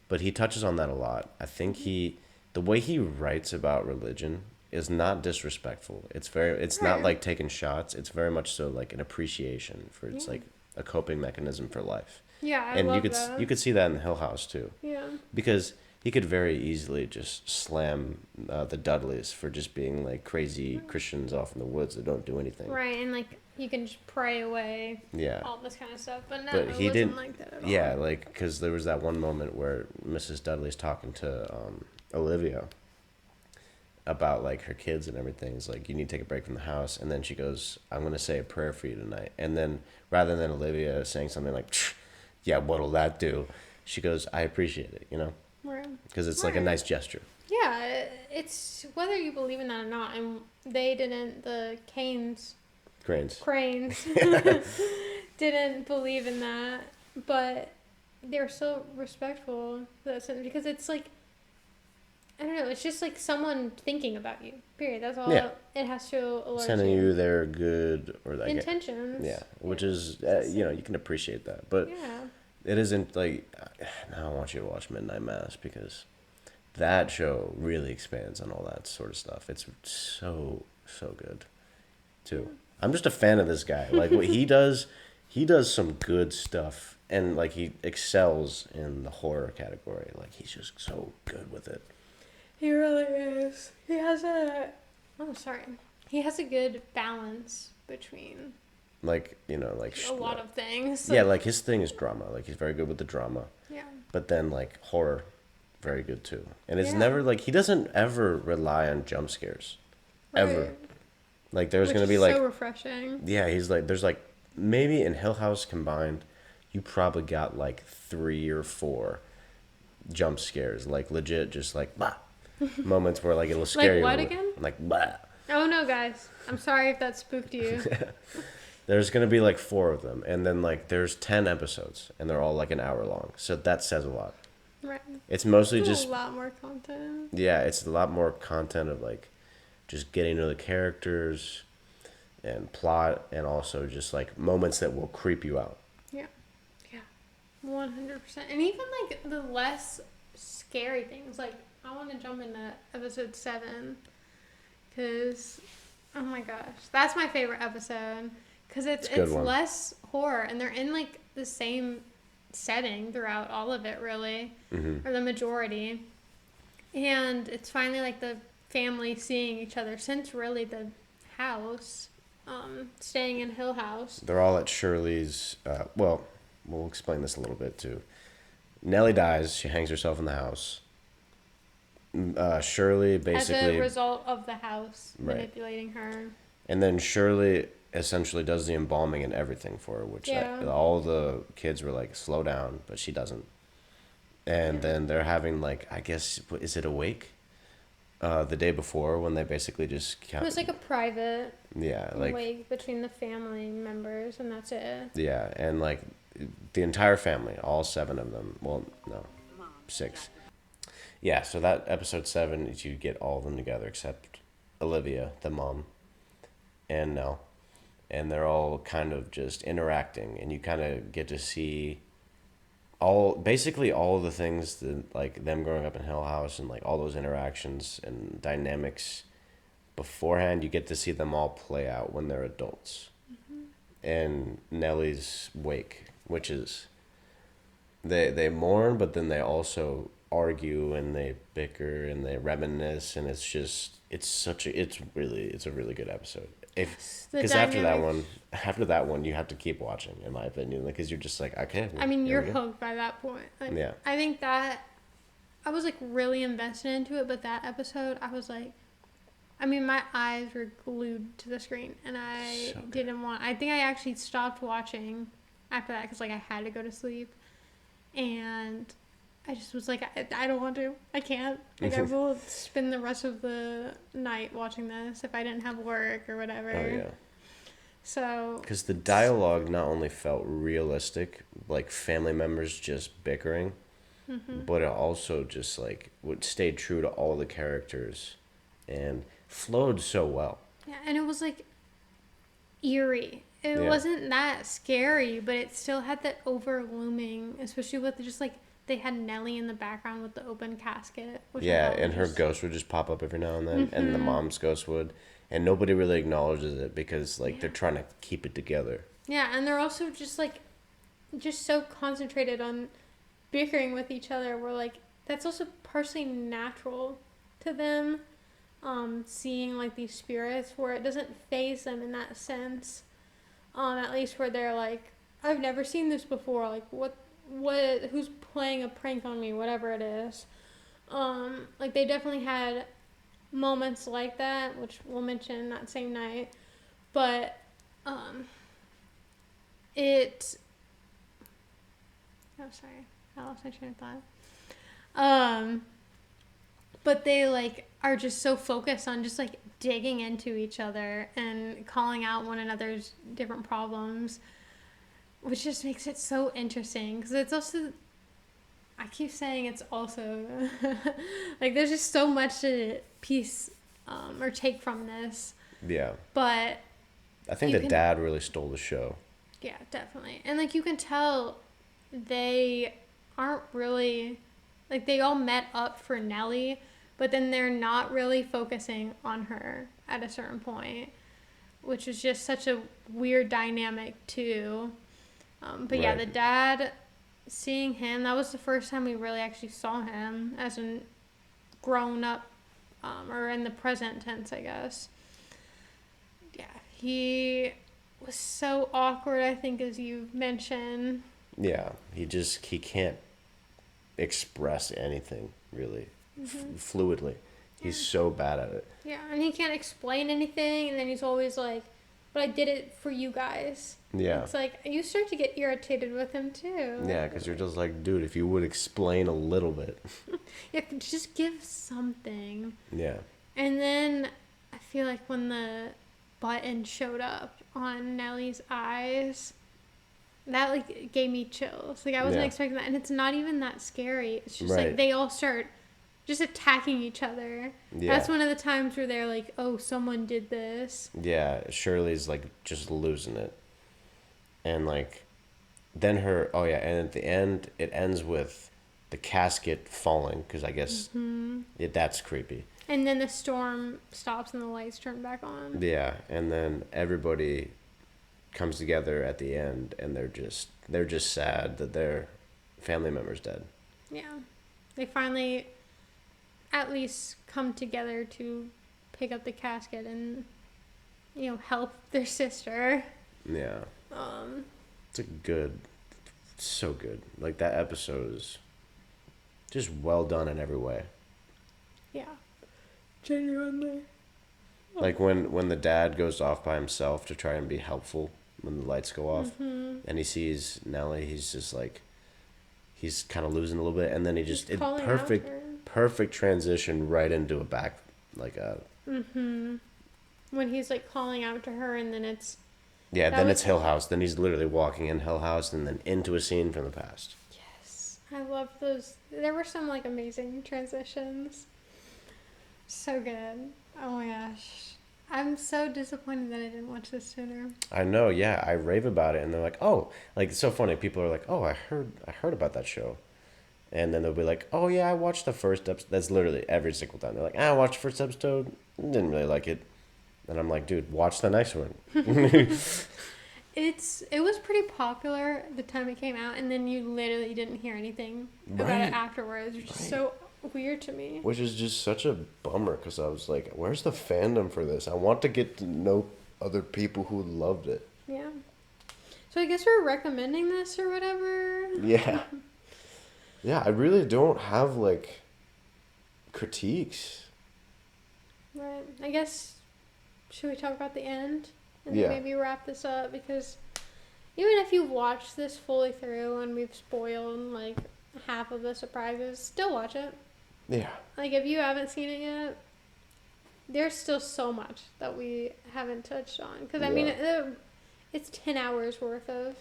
but he touches on that a lot. I think the way he writes about religion is not disrespectful. It's not like taking shots. It's very much so like an appreciation for it's like a coping mechanism for life. Yeah, I love you could see that in Hill House too. Yeah. Because he could very easily just slam the Dudleys for just being like crazy Christians off in the woods that don't do anything. Right, and like you can just pray away all this kind of stuff. But no, it wasn't like that at all. Yeah, like, because there was that one moment where Mrs. Dudley's talking to Olivia about like her kids and everything. It's like, you need to take a break from the house. And then she goes, I'm going to say a prayer for you tonight. And then rather than Olivia saying something like, yeah, what'll that do? She goes, I appreciate it, you know? Because it's like a nice gesture. Yeah, it's whether you believe in that or not. And they didn't, the Cranes didn't believe in that, but they're so respectful because it's like, I don't know, it's just like someone thinking about you, period. That's all it has to alert sending you their good or like intentions. Yeah, which is, you can appreciate that. But it isn't like, I don't want you to watch Midnight Mass because that show really expands on all that sort of stuff. It's so good too. I'm just a fan of this guy. Like what he does some good stuff, and like he excels in the horror category. Like he's just so good with it. He really is. He has a good balance between like a lot of things. Yeah, like his thing is drama. Like he's very good with the drama. Yeah. But then like horror, very good too. And it's never like, he doesn't ever rely on jump scares. Right. Ever. Like there's going to be like so refreshing. Yeah, he's like, there's like maybe in Hill House combined, you probably got like 3 or 4 jump scares, like legit just like bah. Moments where like it'll scare you. Like what again? Like bah. Oh no, guys. I'm sorry if that spooked you. There's going to be like 4 of them, and then like there's 10 episodes and they're all like an hour long. So that says a lot. Right. It's mostly just a lot more content. Yeah, it's a lot more content of like just getting to know the characters and plot, and also just like moments that will creep you out. Yeah. 100%. And even like the less scary things, like I want to jump into episode 7 because oh my gosh, that's my favorite episode Because it's less horror, and they're in like the same setting throughout all of it, really, or the majority. And it's finally like the family seeing each other since really the house, staying in Hill House. They're all at Shirley's. Well, we'll explain this a little bit too. Nellie dies. She hangs herself in the house. Shirley basically... As a result of the house manipulating her. And then Shirley essentially does the embalming and everything for her, which all the kids were like, slow down, but she doesn't. And then they're having like, I guess, is it a wake? The day before when they basically just... It was like a private wake between the family members, and that's it. Yeah, and like the entire family, all 7 of them. Well, no, 6. Yeah, so that episode 7 is you get all of them together except Olivia, the mom, and Nell. And they're all kind of just interacting, and you kind of get to see basically all the things that, like, them growing up in Hill House and like all those interactions and dynamics beforehand. You get to see them all play out when they're adults. And Nellie's wake, which is they mourn, but then they also argue and they bicker and they reminisce, and it's a really good episode. Because after that one you have to keep watching, in my opinion, because you're just like, okay. I mean, you're hooked by that point. Like, yeah. I think that I was like really invested into it, but that episode I was like, I mean, my eyes were glued to the screen, and I think I actually stopped watching after that because like I had to go to sleep, and I just was like, I don't want to. I can't. Like, I will spend the rest of the night watching this if I didn't have work or whatever. Oh, yeah. So... Because the dialogue not only felt realistic, like family members just bickering, but it also just, like, stayed true to all the characters and flowed so well. Yeah, and it was, like, eerie. It wasn't that scary, but it still had that overlooming, especially with just, like... They had Nellie in the background with the open casket. And her ghost would just pop up every now and then, and the mom's ghost would. And nobody really acknowledges it because, like, they're trying to keep it together. Yeah, and they're also just, like, just so concentrated on bickering with each other. Where, like, that's also partially natural to them, seeing, like, these spirits, where it doesn't faze them in that sense. At least where they're, like, I've never seen this before. Like, who's playing a prank on me, whatever it is. Like, they definitely had moments like that, which we'll mention that same night, but sorry, I lost my train of thought. But they, like, are just so focused on just, like, digging into each other and calling out one another's different problems, which just makes it so interesting, because it's also, I keep saying it's also, like, there's just so much to piece or take from this. Yeah. But I think the dad really stole the show. Yeah, definitely. And, like, you can tell they aren't really, like, they all met up for Nellie, but then they're not really focusing on her at a certain point, which is just such a weird dynamic, too. But yeah, the dad, seeing him, that was the first time we really actually saw him as a grown up, or in the present tense, I guess. Yeah, he was so awkward, I think, as you mentioned. Yeah, he can't express anything, really, fluidly. He's so bad at it. Yeah, and he can't explain anything, and then he's always like, but I did it for you guys. Yeah. It's like, you start to get irritated with him, too. Yeah, because you're just like, dude, if you would explain a little bit. Yeah, just give something. Yeah. And then I feel like when the button showed up on Nellie's eyes, that, like, gave me chills. Like, I wasn't expecting that. And it's not even that scary. It's just, like, they all start just attacking each other. Yeah. That's one of the times where they're like, oh, someone did this. Yeah, Shirley's, like, just losing it. And, like, then and at the end, it ends with the casket falling, because I guess that's creepy. And then the storm stops and the lights turn back on. Yeah, and then everybody comes together at the end, and they're just sad that their family member's dead. Yeah, they finally at least come together to pick up the casket and, you know, help their sister. Yeah. It's so good. Like, that episode is just well done in every way. Yeah. Genuinely. Like, when the dad goes off by himself to try and be helpful when the lights go off, and he sees Nellie, he's just like, he's kind of losing a little bit, and then perfect transition right into a back, like a... When he's, like, calling out to her, and then it's... Yeah, then it's Hill House. Then he's literally walking in Hill House, and then into a scene from the past. Yes. I love those. There were some, like, amazing transitions. So good. Oh, my gosh. I'm so disappointed that I didn't watch this sooner. I know, yeah. I rave about it, and they're like, oh. Like, it's so funny. People are like, oh, I heard about that show. And then they'll be like, oh, yeah, I watched the first episode. That's literally every single time. They're like, I watched the first episode. Didn't really like it. And I'm like, dude, watch the next one. It was pretty popular the time it came out, and then you literally didn't hear anything about it afterwards, which is so weird to me. Which is just such a bummer, because I was like, where's the fandom for this? I want to get to know other people who loved it. Yeah. So I guess we're recommending this or whatever. Yeah. Yeah, I really don't have, like, critiques. Right. I guess... Should we talk about the end? And then maybe wrap this up? Because even if you've watched this fully through and we've spoiled, like, half of the surprises, still watch it. Yeah. Like, if you haven't seen it yet, there's still so much that we haven't touched on. Because, I mean, it's 10 hours worth of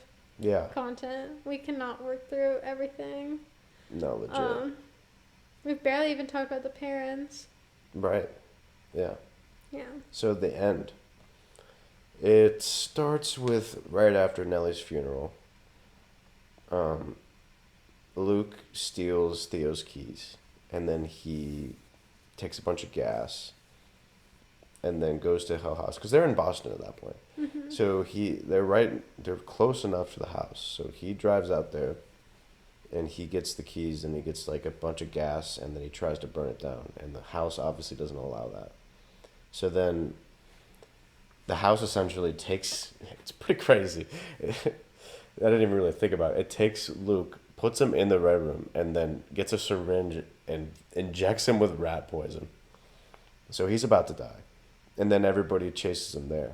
content. We cannot work through everything. No, legit. We've barely even talked about the parents. Right. Yeah. Yeah. So the end. It starts with right after Nellie's funeral. Luke steals Theo's keys, and then he takes a bunch of gas, and then goes to Hill House, because they're in Boston at that point. Mm-hmm. So they're close enough to the house. So he drives out there, and he gets the keys, and he gets like a bunch of gas, and then he tries to burn it down, and the house obviously doesn't allow that. So then the house essentially takes... It's pretty crazy. I didn't even really think about it. It takes Luke, puts him in the red room, and then gets a syringe and injects him with rat poison. So he's about to die. And then everybody chases him there.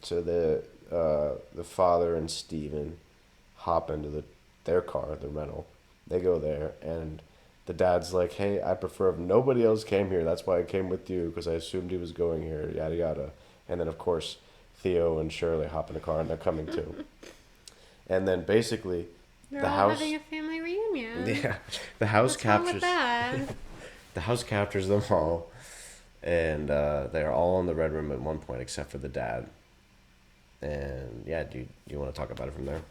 So the father and Steven hop into their car, the rental. They go there, and... The dad's like, hey, I prefer if nobody else came here. That's why I came with you, because I assumed he was going here, yada, yada. And then, of course, Theo and Shirley hop in the car, and they're coming too. And then, basically, they're all having a family reunion. Yeah. The house captures... What's wrong with that? The house captures them all. And they're all in the red room at one point, except for the dad. And, yeah, do you want to talk about it from there?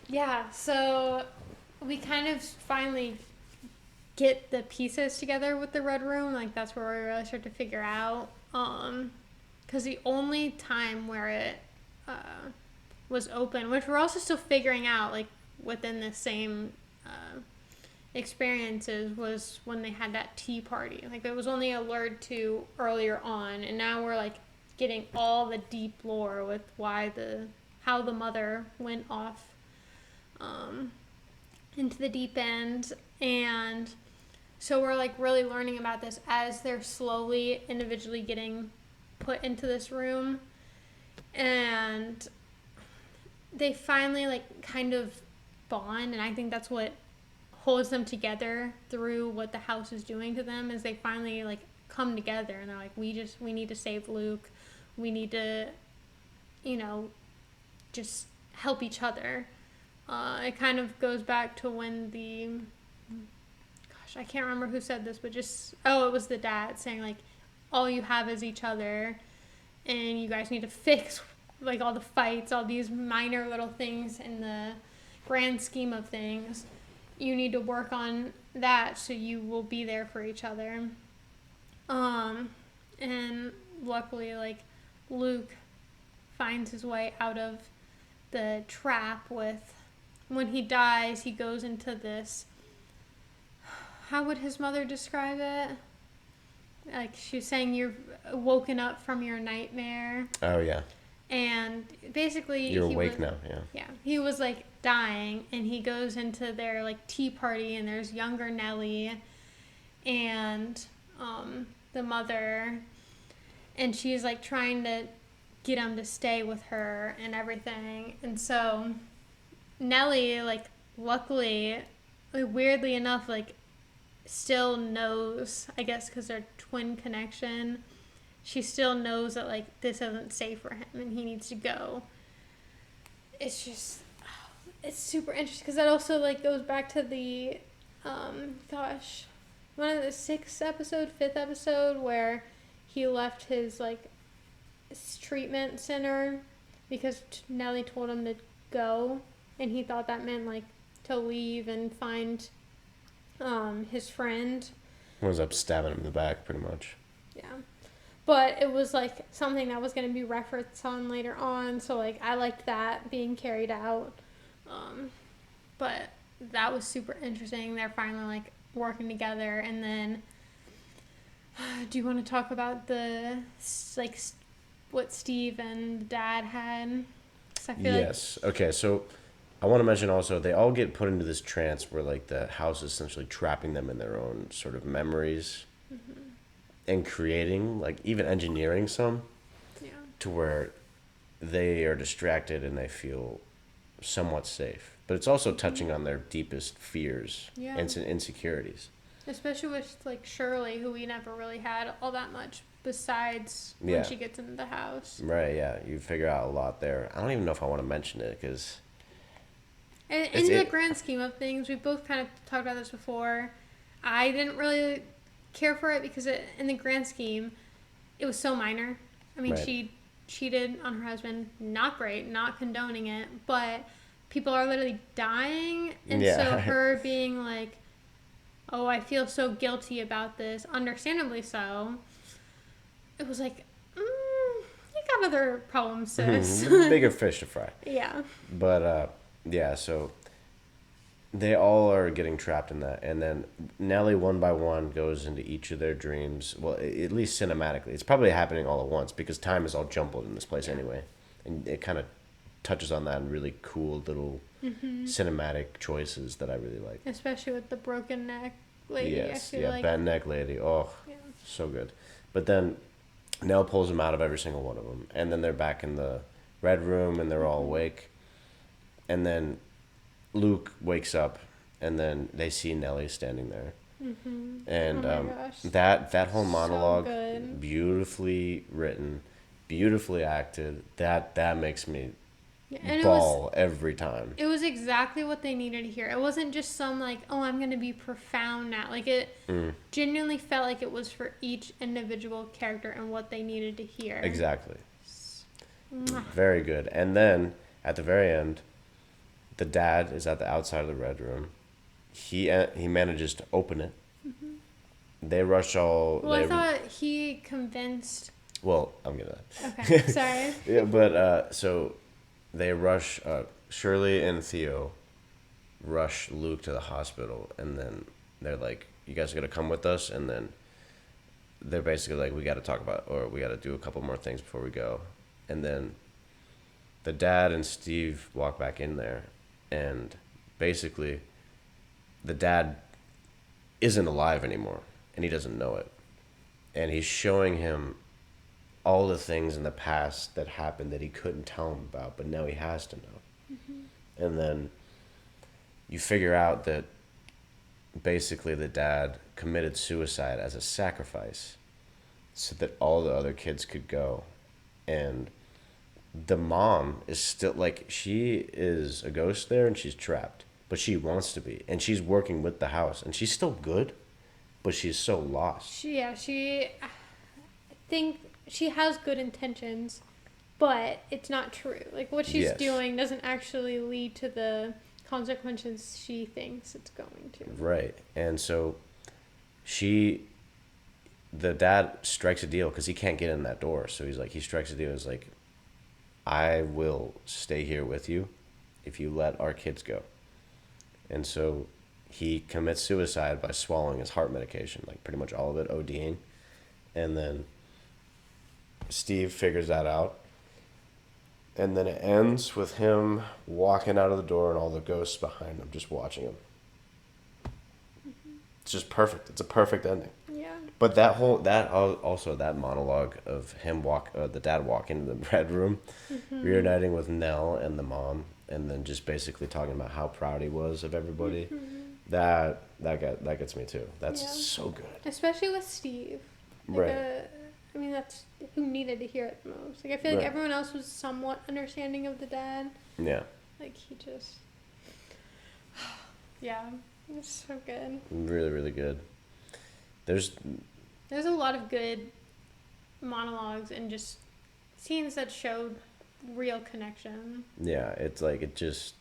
Yeah, so we kind of finally... get the pieces together with the red room. Like, that's where we really start to figure out, because the only time where it was open, which we're also still figuring out, like, within the same experiences, was when they had that tea party. Like, it was only alerted to earlier on, and now we're, like, getting all the deep lore with how the mother went off into the deep end. And so we're, like, really learning about this as they're slowly individually getting put into this room. And they finally, like, kind of bond. And I think that's what holds them together through what the house is doing to them, is they finally, like, come together. And they're like, we need to save Luke. We need to, you know, just help each other. It kind of goes back to when I can't remember who said this, but it was the dad saying, like, all you have is each other, and you guys need to fix, like, all the fights, all these minor little things in the grand scheme of things. You need to work on that so you will be there for each other. And luckily, like, Luke finds his way out of the trap with, when he dies, he goes into this, how would his mother describe it? Like, she was saying, you're woken up from your nightmare. Oh, yeah. And basically... You're awake now, yeah. Yeah. He was, like, dying, and he goes into their, like, tea party, and there's younger Nellie and the mother, and she's, like, trying to get him to stay with her and everything. And so Nellie, like, luckily, like, weirdly enough, like, still knows, I guess because they're twin connection, she still knows that, like, this isn't safe for him and he needs to go. It's just, it's super interesting because that also, like, goes back to the one of the fifth episode where he left his, like, treatment center because Nellie told him to go, and he thought that meant, like, to leave and find his friend. Was up stabbing him in the back, pretty much. Yeah. But it was, like, something that was going to be referenced on later on, so, like, I liked that being carried out. But that was super interesting. They're finally, like, working together, and then do you want to talk about the, like, what Steve and Dad had? 'Cause I feel yes. Okay, so I want to mention also, they all get put into this trance where, like, the house is essentially trapping them in their own sort of memories, and creating, like, even engineering some, to where they are distracted and they feel somewhat safe. But it's also touching on their deepest fears and insecurities. Especially with, like, Shirley, who we never really had all that much besides when she gets into the house. Right, yeah. You figure out a lot there. I don't even know if I want to mention it because... In the grand scheme of things, we both kind of talked about this before. I didn't really care for it because in the grand scheme, it was so minor. I mean, she cheated on her husband. Not great. Not condoning it. But people are literally dying. And so her being like, oh, I feel so guilty about this. Understandably so. It was like, you got other problems, sis. Bigger fish to fry. Yeah. But, yeah, so they all are getting trapped in that. And then Nellie, one by one, goes into each of their dreams. Well, at least cinematically. It's probably happening all at once because time is all jumbled in this place anyway. And it kind of touches on that in really cool little cinematic choices that I really like. Especially with the broken neck lady. Yes, bent neck lady. Oh, so good. But then Nell pulls them out of every single one of them. And then they're back in the red room and they're all awake. And then Luke wakes up, and then they see Nellie standing there. And that whole monologue, so beautifully written, beautifully acted. That makes me bawl every time. It was exactly what they needed to hear. It wasn't just some, like, oh, I'm going to be profound now. Like, it genuinely felt like it was for each individual character and what they needed to hear. Exactly. Very good. And then, at the very end, the dad is at the outside of the red room. He manages to open it. They rush all... Well, I thought he convinced... Well, I'm going to... Okay, sorry. Yeah, but, so they rush... Shirley and Theo rush Luke to the hospital, and then they're like, you guys are going to come with us? And then they're basically like, we got to talk about... Or we got to do a couple more things before we go. And then the dad and Steve walk back in there. And basically, the dad isn't alive anymore, and he doesn't know it. And he's showing him all the things in the past that happened that he couldn't tell him about, but now he has to know. And then you figure out that basically the dad committed suicide as a sacrifice so that all the other kids could go. And the mom is still, like, she is a ghost there and she's trapped, but she wants to be, and she's working with the house, and she's still good, but she's so lost. I think she has good intentions, but it's not true. Like, what she's doing doesn't actually lead to the consequences she thinks it's going to. Right. And so the dad strikes a deal because he can't get in that door, so he strikes a deal. He's like, I will stay here with you if you let our kids go. And so he commits suicide by swallowing his heart medication, like pretty much all of it, ODing. And then Steve figures that out. And then it ends with him walking out of the door and all the ghosts behind him just watching him. Mm-hmm. It's just perfect. It's a perfect ending. Yeah. But that monologue of him the dad walking into the red room, reuniting with Nell and the mom, and then just basically talking about how proud he was of everybody. That gets me too. That's so good. Especially with Steve. Right. I mean, that's who needed to hear it the most. Like, I feel like everyone else was somewhat understanding of the dad. Yeah. Like, he just... Yeah. It's so good. Really, really good. There's a lot of good monologues and just scenes that showed real connection. Yeah, it's like, it just...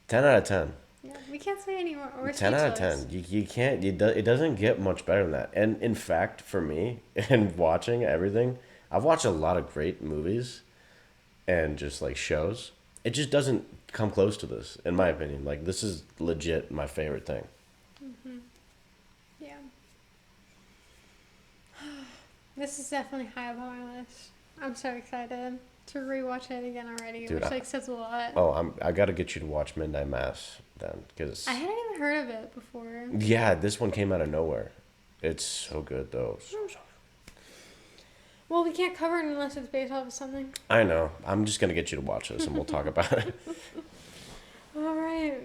10 out of 10. Yeah, we can't say any more. We're 10 out of 10. You can't. It doesn't get much better than that. And in fact, for me, and watching everything, I've watched a lot of great movies and just like shows. It just doesn't come close to this, in my opinion. Like, this is legit my favorite thing. Mm-hmm. Yeah. This is definitely high up on my list. I'm so excited to rewatch it again already, Dude, which says a lot. Oh, I gotta get you to watch Midnight Mass then, because I hadn't even heard of it before. Yeah, this one came out of nowhere. It's so good though. So good. Well, we can't cover it unless it's based off of something. I know. I'm just gonna get you to watch this, and we'll talk about it. All right.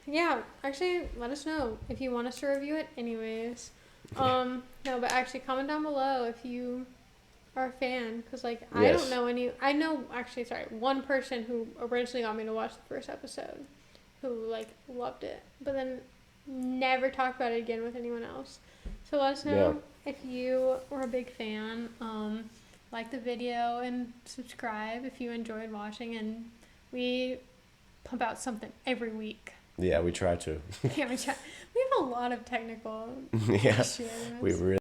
Yeah. Actually, let us know if you want us to review it. Anyways. No, but actually, comment down below if you are a fan, because I don't know any. I know one person who originally got me to watch the first episode, who loved it, but then never talked about it again with anyone else. So let us know if you were a big fan. Like the video and subscribe if you enjoyed watching, and we pump out something every week. Yeah, we try to. Yeah, we try. We have a lot of technical issues. We really.